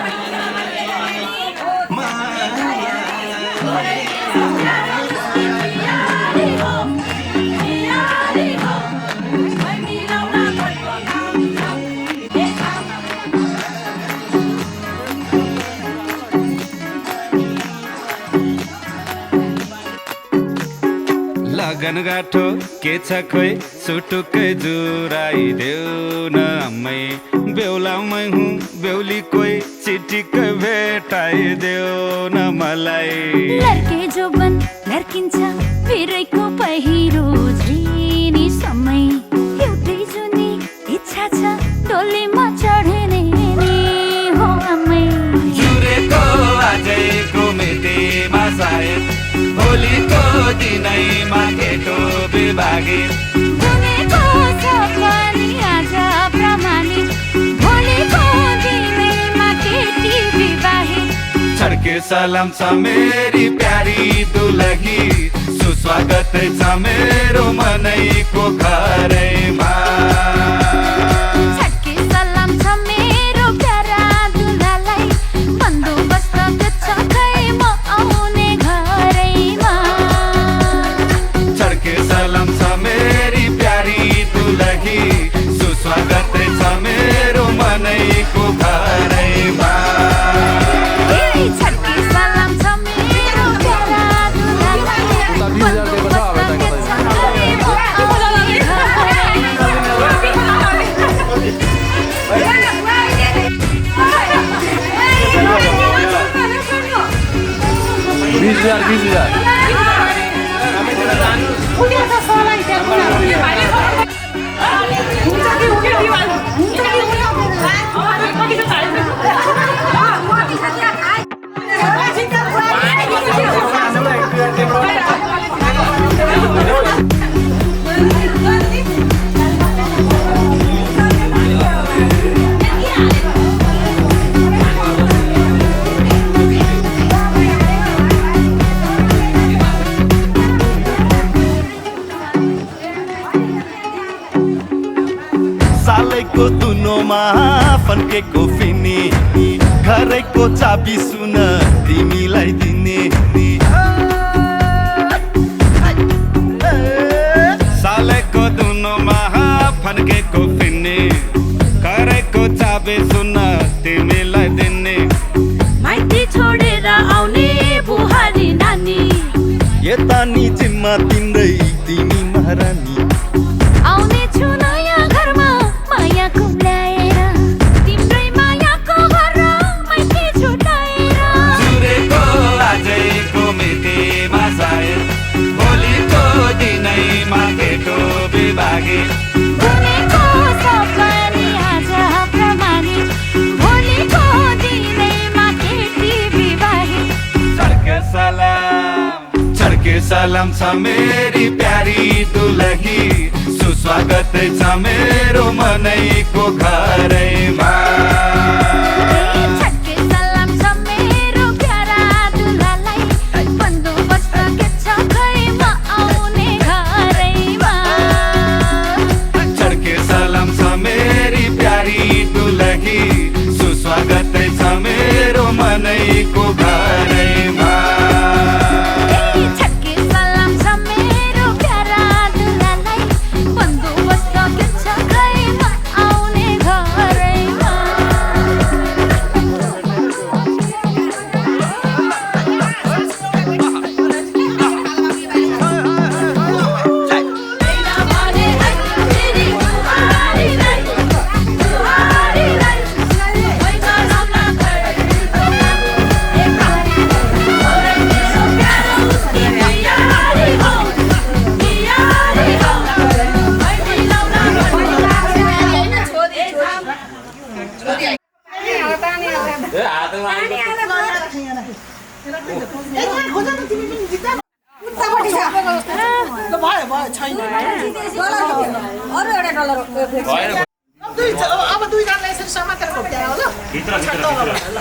लगन गाठो के छ खोइ सुटुकै जुराइदेऊ न अम्मै बेहुलामै हुँ बेहुली कोही चिटिक्कै भेटाइदेऊ न मलाई लड्के जोबन लड्किन्छ फेरैको पहिरो झिनी समय एउटै जुनी इच्छा छ डोलीमा चढ्ने नि हो अम्मै जुरेको आजैको मितिमा सायद भोलिको दिनैमा केटो बिभागी बुनेको छ पनि आज प्रमाणित भोलिको दिनैमा केटी विवाहित छड्के सलाम छ मेरी प्यारी दुलही सुस्वागत छ मेरो मनैको घरैमा छड्के सलाम छ मेरो प्यारा दुलालाई बन्दोबस्त छ खै म आउने घरैमा छड्के सलाम छ मेरी प्यारी दुलही सुस्वागत छ मेरो मनैको घरैमा छड्के सलाम छ मेरो प्यारा दुलालाई बन्दोबस्त छ खै म आउने सालैको दुनोमा फन्केको फिनी घरैको चाबी सुन तिमीलाई दिने सालैको दुनोमा फन्केको फिनी घरैको चाबी सुन तिमीलाई दिने माइती छोडेर आउने बुहारी नानी यता नि जिम्मा तिम्रै तिमी महारानी आउने छु नयाँ घरमा माया कुम्ल्याएर तिम्रै मायाको घर माइती छुटाएर जुरेको आजैको मितिमा सायद भोलिको दिनैमा केटो बिभागी बुनेको छ पनि आज प्रमाणित भोलिको दिनैमा केटी विवाहित छड्के सलाम छ मेरी प्यारी दुलही सुस्वागत छ मेरो मनैको घरैमा छड्के सलाम छ मेरो प्यारा दुलालाई बन्दोबस्त के छ खै म आउने घरैमा छड्के सलाम छ अब दुईजनालाई यसरी समातेर घोप्ट्याएर हो ल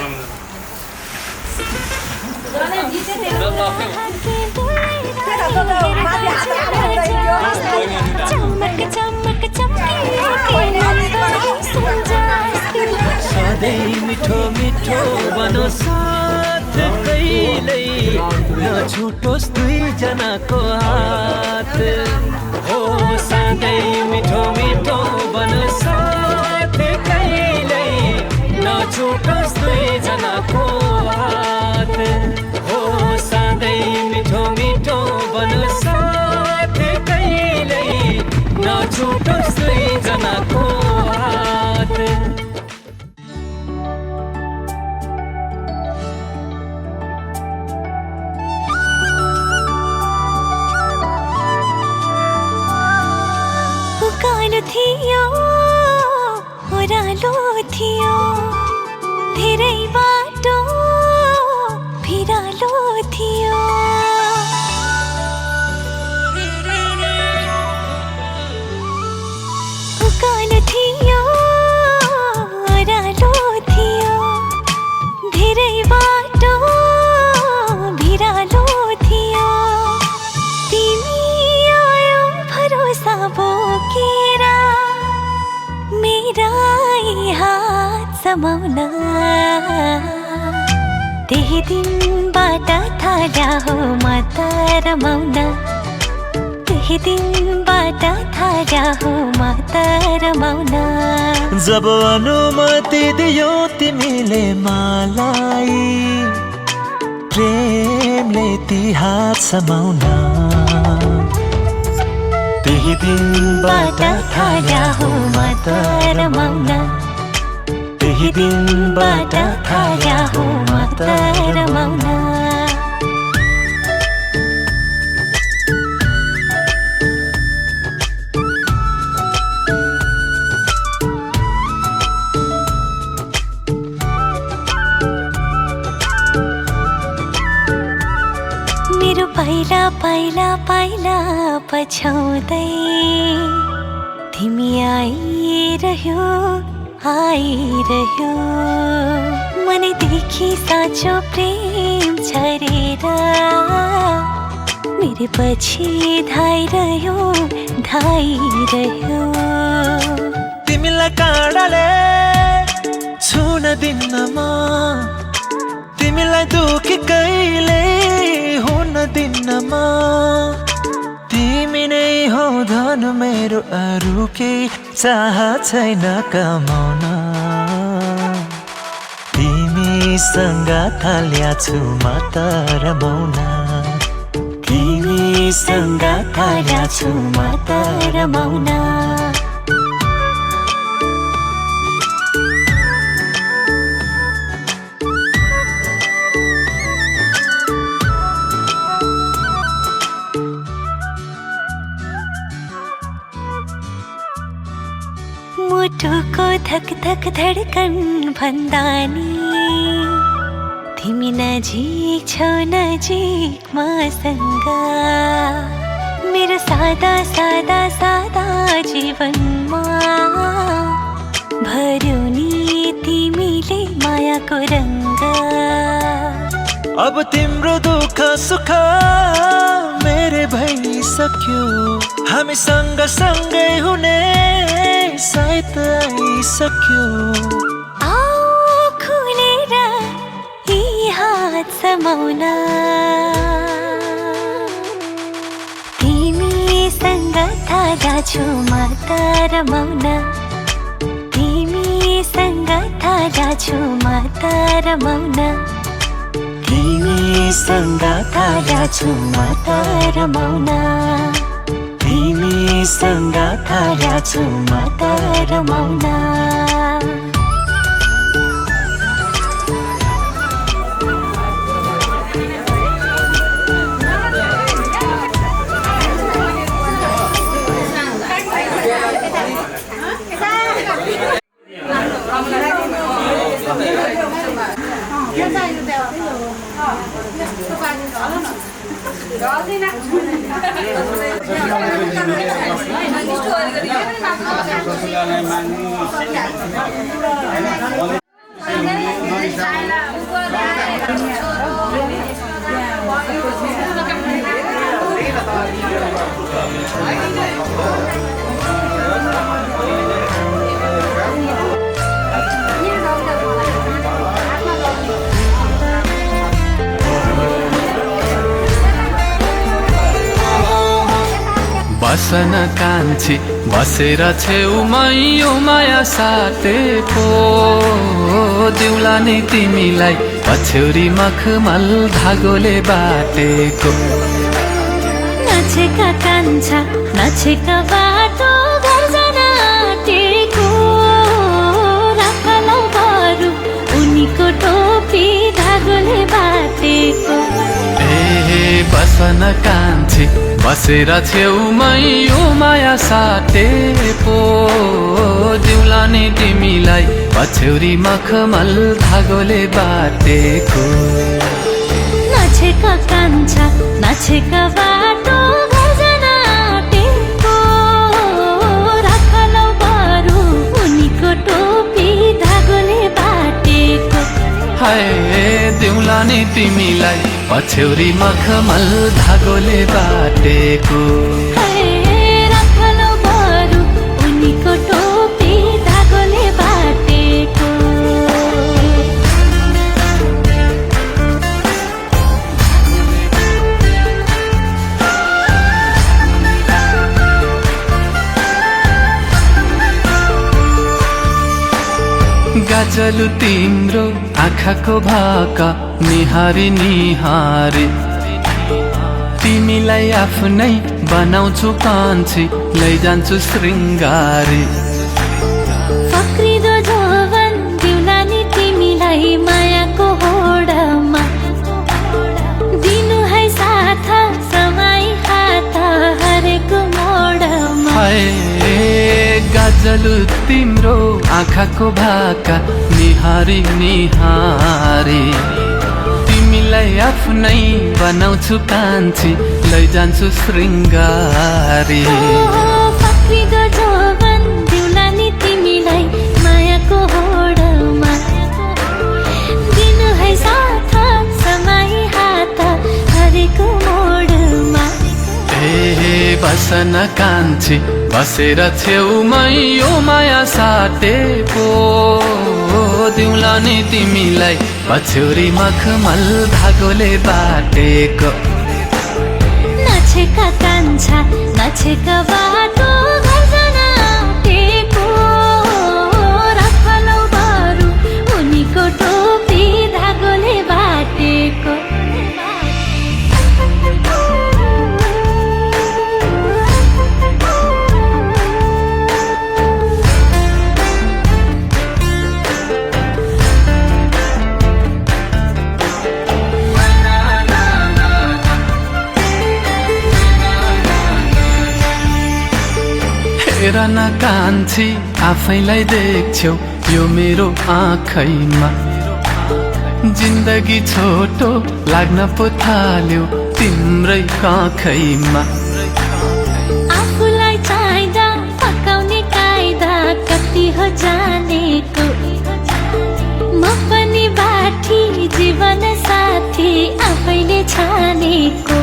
सधैँ मिठो मिठो बनो साथ कहिल्यै नछुटोस् दुईजनाको हात हो सधैँ मिठो मिठो बनो साथ कहिल्यै नछुटोस् दुईजनाको हात हो सधैँ मिठो मिठो बनो साथ कहिल्यै नछुटोस् दुईजनाको हात उकालो थियो ओह्रालो थियो धेरै बाटो भिरालो थियो उकालो थियो ओह्रालो थियो धेरै बाटो भिरालो थियो तिमी आयो भरोसा बोकेर मेरा हात समाउन त्यही दिनबाट थाल्या हो म त रमाउन त्यही दिनबाट थाल्या हो म त रमाउन जब अनुमति दियो तिमीले मलाई प्रेमले ती हात समाउन त्यही दिनबाट थाल्या हो म त रमाउन त्यही दिनबाट थाल्या हो म त रमाउन मेरो पाइला पाइला पाइला पछाउँदै तिमी आइरह्यो आइरह्यो मनैदेखि साँचो प्रेम छरेर मेरो पछि धाइरह्यो धाइरह्यो तिमीलाई काँडाले छुन दिन्न म तिमीलाई दुखी कहिले हुन दिन्न म तिमी नै हो धन मेरो अरू केही चाहत छैन कमाउन तिमीसँग थाल्या छु म त रमाउन तिमीसँग थाल्या छु म त रमाउन मुटुको धक धक धडकन भन्दा नि तिमी नजिक छौ नजिक मसँग मेरो सादा सादा सादा जीवनमा भर्यौ नि तिमीले मायाको रङ्ग अब तिम्रो दुःख सुख मेरे भइसक्यो हामीसँग सँगै हुने सायद आइसक्यो आओ खुलेर यी हात समाउन तिमीसँग थाल्या छु म त रमाउन तिमीसँग थाल्या छु म त रमाउन तिमीसँग थाल्या छु म त रमाउन तिमीसँग थाल्या छु म त रमाउन Gracias. बसन कान्छी बसेर छेउमै यो माया साटेको दिउला नि तिमीलाई पछ्यौरी मखमल धागोले बाटेको नछेका कान्छा नछेका बाटो घर जान आँटेको राखलौ बरु उनीको टोपी धागोले बाटेको बसन कान्छी बसेर छेउमै यो माया साटेको दिउला नि तिमीलाई पछ्यौरी मखमल धागोले बाटेको नछेका कान्छा नछेका बाटो घर जान आँटेको राखलौ बरु उनीको टोपी धागोले बाटेको हाय दिउला नि तिमीलाई पछ्यौरी मखमल धागोले बाटेको राखलौ बरु उनीको टोपी धागोले बाटेको गाजलु तिम्रो आँखाको भाका निहारी निहारी तिमीलाई आफ्नै बनाउँछु कान्छी लैजान्छु शृङ्गारी फक्रिदो जवान दिउला नि तिमीलाई मायाको होडमा दिनु है साथ समाई हात हरेको मोडमा गाजलु तिम्रो आँखाको भाका निहारी निहारी तिमीलाई आफ्नै बनाउँछु कान्छी लैजान्छु शृङ्गारी फक्रिदो जवान दिउला नि तिमीलाई मायाको होडमा दिनु है साथ समाई हात हरेको मोडमा बसन कान्छी बसेर छेउमै यो माया साटेको दिउला नि तिमीलाई पछ्यौरी मखमल धागोले बाटेको नछेका कान्छा नछेका बाटो घर जान आँटेको राखलौ बरु उनीको टोपी धागोले बाटेको हेर न कान्छी आफैलाई देख्छौ यो मेरो आँखैमा जिन्दगी छोटो लाग्न पो थाल्यो तिम्रै काखैमा आफूलाई चाहिँदा फकाउने कायदा कति हो जानेको म पनि बाठी जीवन साथी आफैले छानेको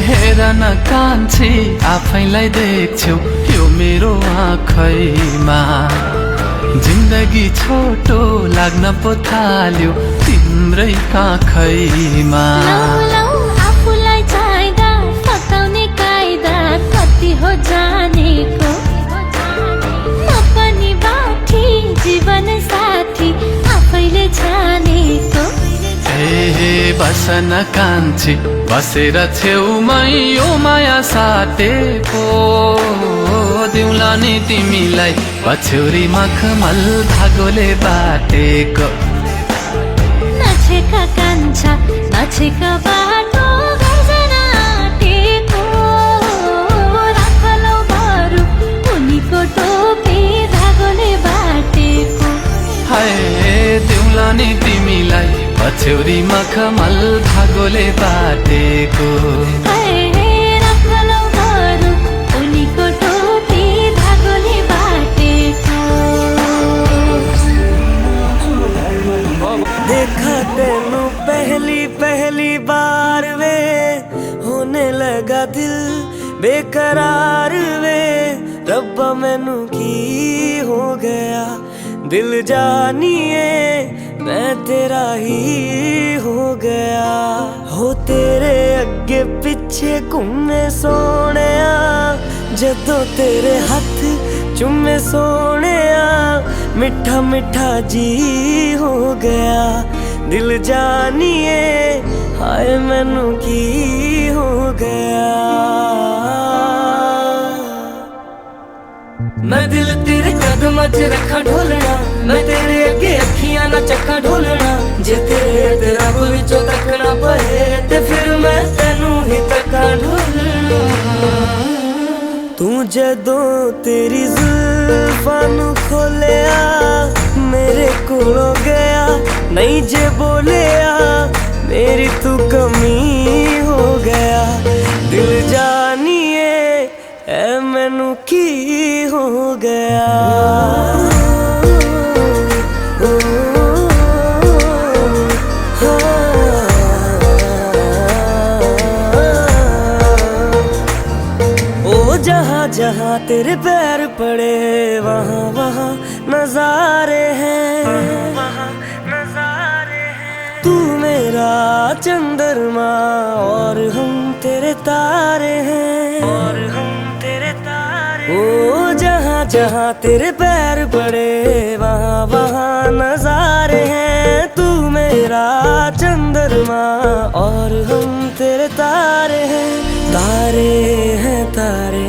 हेर न कान्छी आफैलाई देख्छौ यो मेरो आँखैमा जिन्दगी छोटो लाग्न पो थाल्यो तिम्रै काखैमा आफूलाई चाहिँदा फकाउने कायदा कति हो जानेको म पनि बाठी जीवन साथी आफैले छानेको बसन कान्छी बसेर छेउमै यो माया साटेको दिउला नि तिमीलाई पछ्यौरी मखमल धागोले बाटेको नछेका कान्छा नछेका बाटो घर जान आँटेको राखलौ बरु उनीको टोपी धागोले बाटेको हाय दिउला नि तिमीलाई पछ्यौरी मखमल धागोले बाटेको राखलौ बरु उनी बेकरार वे रब्बा मैनू की हो गया दिल जानिए मैं तेरा ही हो गया हो तेरे अगे पिछे घूमे सोहणिया जदों तेरे हथ चुमे सोहणिया मिठा मिठा जी हो गया दिल जानिए हाय मैनू की हो गया मैं दिल तेरे कदमां च रखा ढोलना मैं तेरे अगे अखियां ना चक्का ढोलना जे तेरे रब विचों तकना पए ते फिर मैं तैनू ही तक्का ढोलना तू जदों तेरी जुल्फां नू खोलिया मेरे कोलों गया नहीं जे बोलिया मेरी तू कमी हो गया दिल जानिए ऐ मैनू की हो गया ओ जहाँ जहाँ तेरे पैर पड़े वहाँ वहाँ नजारे हैं तू मेरा चंद्रमा और हम तेरे तारे हैं ओ जहाँ जहाँ तेरे पैर पड़े वहाँ वहाँ नजारे हैं तू मेरा चंद्रमा और हम तेरे तारे हैं तारे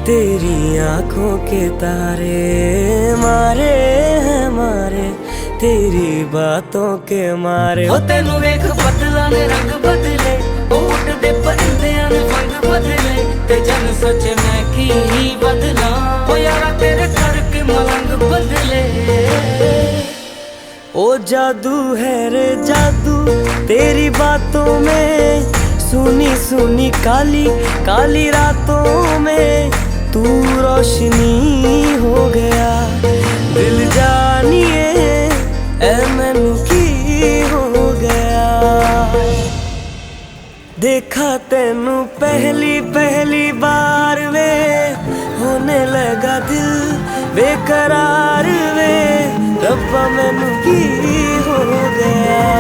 तेरी आंखों के तारे मारे हैं मारे तेरी बातों के मारे हो तेनू वेख बदला ने रंग बदले उठ दे परिंदियां ने फंग बदले ते जन सोचे मैं की बदला ओ यारा तेरे करके मलंग बदले ओ जादू है रे जादू तेरी बातों में सुनी सुनी काली काली रातों में तू रोशनी हो गया दिल जानिए ऐ मैनू की हो गया देखा तेनू पहली पहली बार वे होने लगा दिल बेकरार वे रब्बा मैनू की हो गया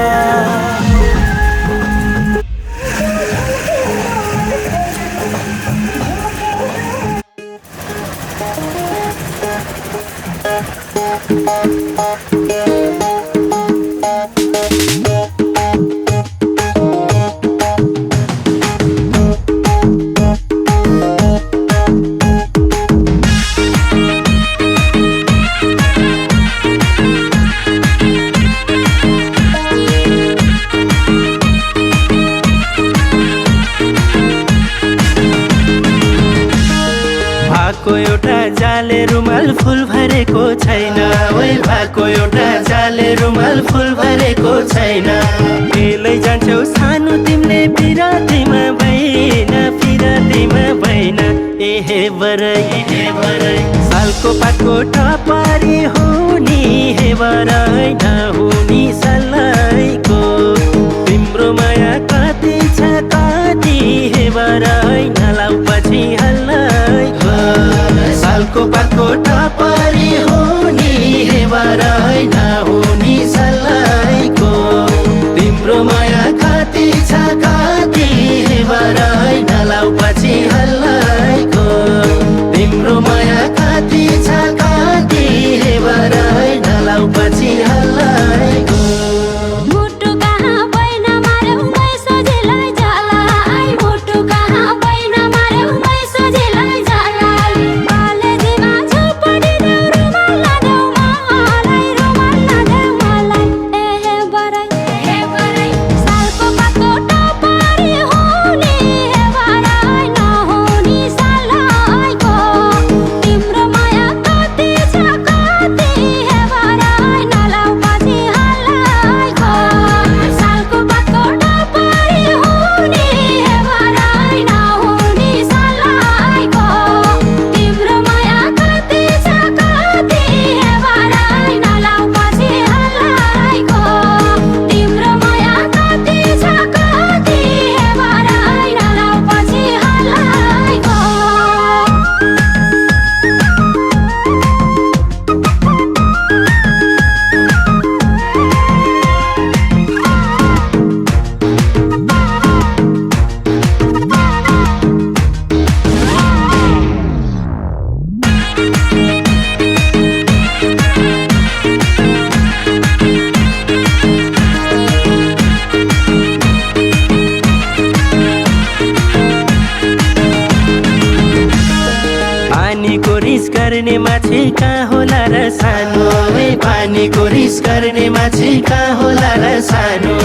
भएको एउटा जाले रुमाल फुल भरेको छैन ओइ भएको एउटा जाले रुमाल फुल भरेको छैन बेलै जान्छौ सानो तिमीले पिरातीमा भएन एहे बरै सालको पातको टपारी हुनी हे बरै नहुनी सल्लाइको तिम्रो माया कति छ कति हे बरै नलाउ पछि हल्लाई सालको पातको टपारी हुनी हे बरै नहुनी सल्लाइको तिम्रो माया कति छ कति हे बरै नलाउ पछि हल्लाइको तिम्रो माया कति छ कति हे बरै नलाउ पछि हल्लाइको मुटु कहाँ बैन मार्यौ मै सोझेलाई जाला आई मुटु कहाँ बैन मार्यौ मै सोझे रिस गर्ने माछी कहाँ होला र सानो पानीको रिस गर्ने माछी कहाँ होला र सानो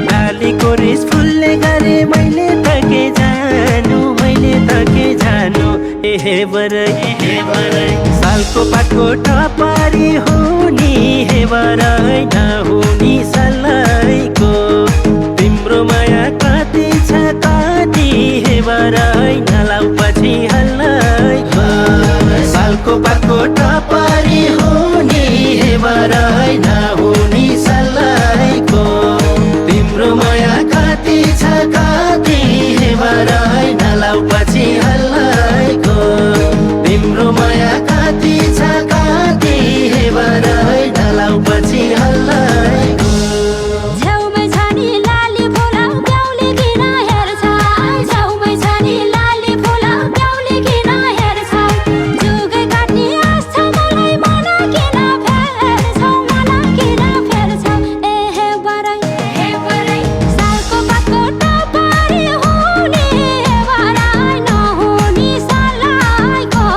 डालीको रिस फुल्ने गरे मैले त के जानु हे बरै सालको पातको टपारी हुनी हे बरै नहुनी सल्लाइको तिम्रो माया कति छ कति हे बरै नलाउ पछि हल्लाइको सालको पातको टपारी हुनी हे बरै नहुनी सल्लाइको तिम्रो माया कति छ कति हे बरै नलाउ पछि हल्लाइको तिम्रो माया कति छ कति हे बरै नलाउ पछि हल्लाइको छेउमै छ नि लाली फुला ब्याउले किन हेर्छ छेउमै छ नि लाली फुला ब्याउले किन हेर्छ जुगै काट्ने आश छ मलाई मन किन फेर्छ ए हे बरै सालको पातको टपारी हुने हे बरै नहुनी सल्लाइको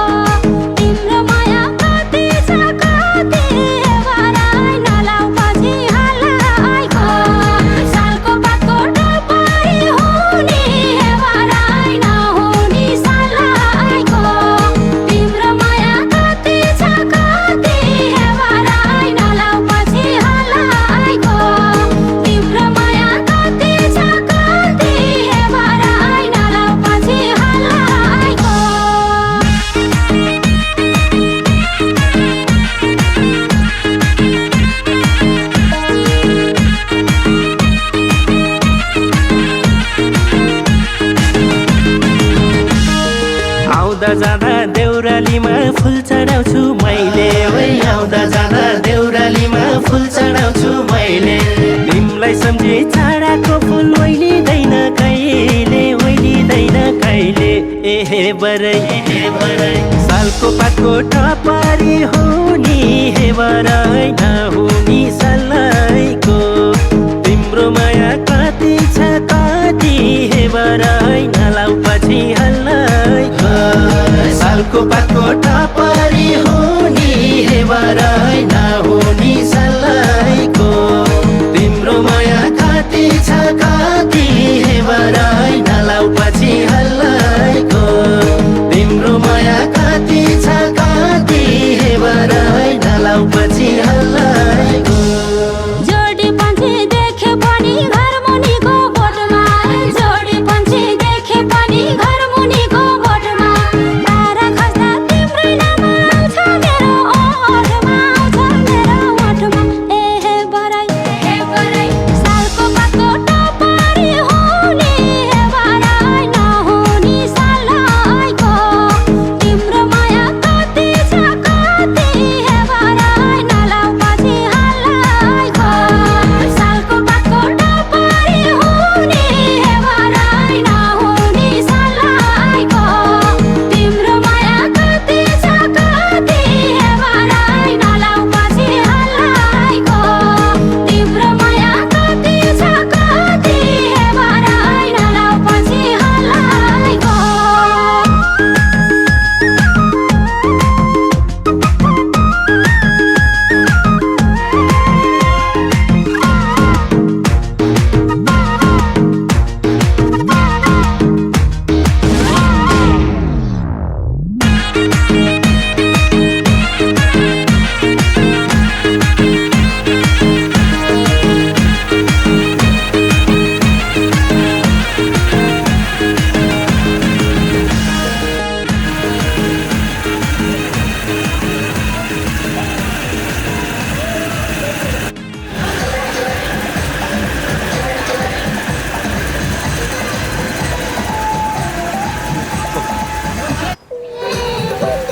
तिम्रो माया कति छ कति हे बरै नलाउ पछि हल्लाइको सालको पातको टपारी हुने हे बरै नहुनी सल्लाइको तिम्रो माया कति छ कति हे बरै नलाउ पछि हल्लाइको तिम्रो माया कति छ कति हे बरै नलाउ पछि हल्लाइको आउँदा जाँदा देउरालीमा फुल चढाउँछु मैले आउँदा जाँदा देउरालीमा फुल चढाउँछु मैले तिमीलाई सम्झी छाडाको फुल ओइलिँदैन कहिले ए हे बरै सालको पातको टपारी हुनी हे बरै नहुनी सल्लाइको तिम्रो माया कति छ कति हे बरै नलाउ पछि हल्लाइको सालको पातको टपारी हुनी हे बरै नहुनी सल्लाइको तिम्रो माया कति छ कति हे बरै नलाउ पछि हल्लाइको तिम्रो माया कति छ कति हे बरै नलाउ पछि हल्लाइको जोडी पन्छी देखे पनि घर मुनिको बोटमा जोडी पन्छी देखे पनि घर मुनिको बोटमा तारा खस्दा तिम्रै नाम आउँछ मेरो ओठमा ए हे बरै सालको पातको टपारी हुने हे बरै नहुनी सल्लाइको तिम्रो माया कति छ कति हे बरै नलाउ पछि हल्लाइको सालको पातको टपारी हुने हे बरै नहुनी सल्लाइको तिम्रो माया कति छ कति हे बरै नलाउ पछि हल्लाइको तिम्रो माया कति छ कति हे बरै नलाउ पछि हल्लाइको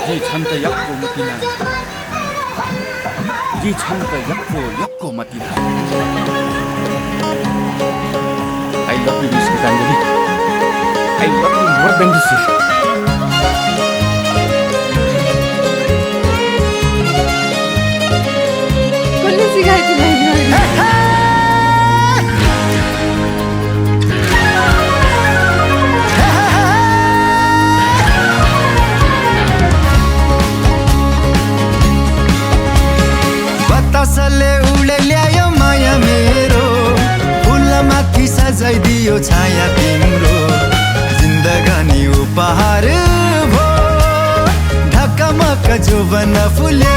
जी छन्त यक्को मतिना जी छन्त यक्को मतिना I love you, Miss Gitanjali. I love you more than this. कसले सिकायो तिमीलाई? छाया तिम्रो जिन्दगानी उपहार भो ढकमक जोबन फुल्यो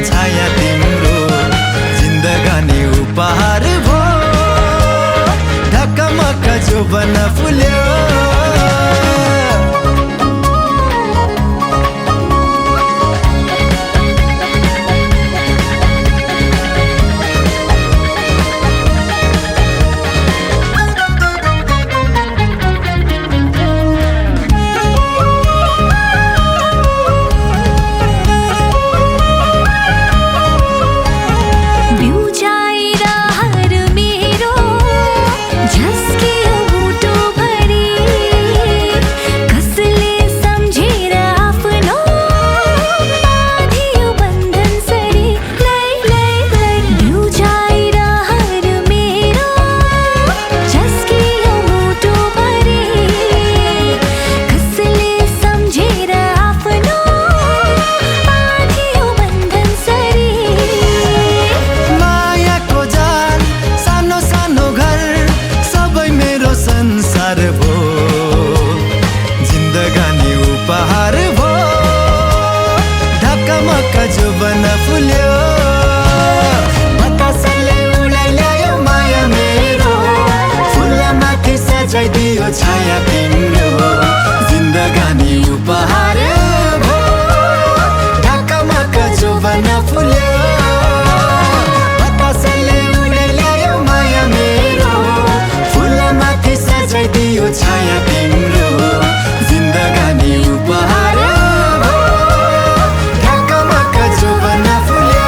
छाया तिम्रो जिन्दगानी उपहार भो ढकमक जोबन फुल्यो जिन्दगानी उपहार भो ढकमक जोबन फुल्यो बतासले उडाइ ल्यायो माया मेरो फुलमाथि सजाइदियो छाया तिम्रो जिन्दगानी उपहार भो ढकमक जोबन फुल्यो बतासले उडाइ ल्यायो माया मेरो फुलमाथि सजाइदियो छाया तिम्रो जिन्दगानी उपहार भो ढकमक जोबन फुल्यो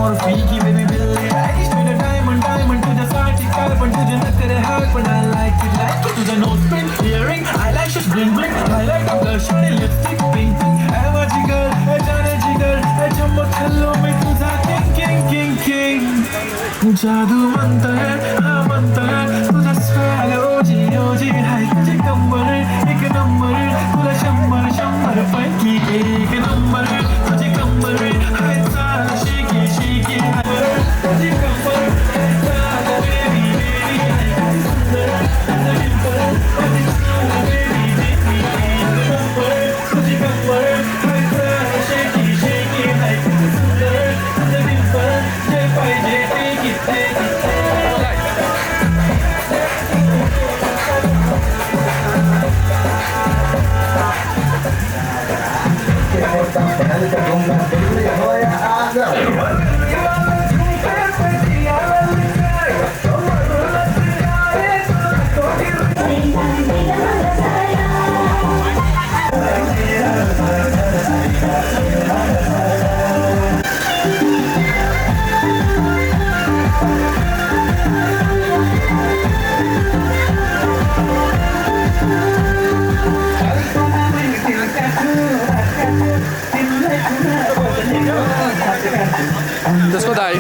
more freaky, baby, Billy. I spend a diamond to the party carbon to the nakare heart, but I like it. To the nose print, earring, eyelashes, bling bling, highlight, blush, shiny lipstick, painting. I'm a jigger, a jigger, a jumbo hello, me to the king. जादू मंत्र तुझा स्वॅग ओजी हाय तुझे कंबर एक नंबर तुला शंभर पैकी एक नंबर तुझे कंबर हाय चाल शेकी हाय तुझे कंबर हाय चाल बेबी हाय सुंदर तुझा डिंपल तुझे चाल बेबी एक नंबर तुझे कंबर हाय चाल शेकी हाय सुंदर तुझा डिंपल जे पाहिजे Let's go, Dai.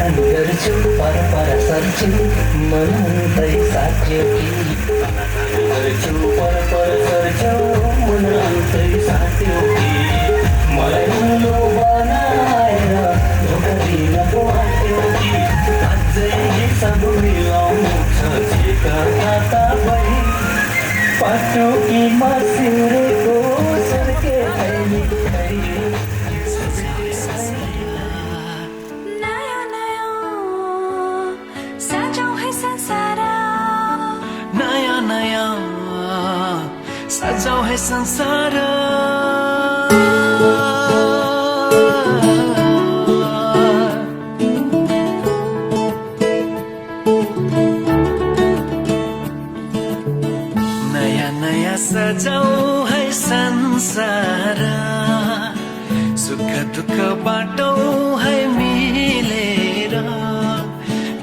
उखान गर्छु पर पर सर्छु मन अन्तै साथ्यो कि गर्छु पर पर सर्छु मन अन्तै साथ्यो कि मलाई हुलो बनाएर धोका दिन पाथ्यो कि अझै हिसाब मिलाउनु छ जेका खाता भई पाटो कि मासिरेको सर्के खैनी नयाँ नयाँ सजाऊं है संसार नयाँ नयाँ सजाऊ है संसार नयाँ नयाँ सजाऊ है संसार सुख दुःख बाटौँ है मिलेर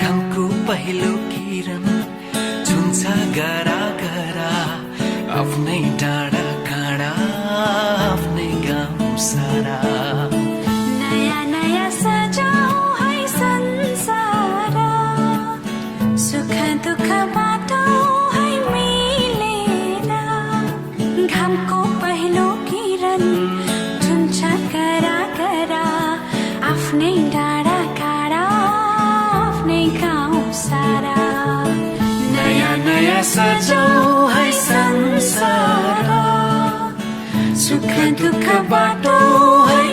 घामको पहिलो किरण छुन्छ गरा गरा आफ्नै डाँडा काँडा आफ्नै गाउँ सारा नयाँ नयाँ सजाऊं है संसार सुख दुःख बाटौं है मिलेर घामको पहिलो किरण छुन्छ करा करा आफ्नै डाँडा काँडा आफ्नै गाउँ सारा नयाँ नयाँ सजाऊ है संसार सुख दुःख बाटो है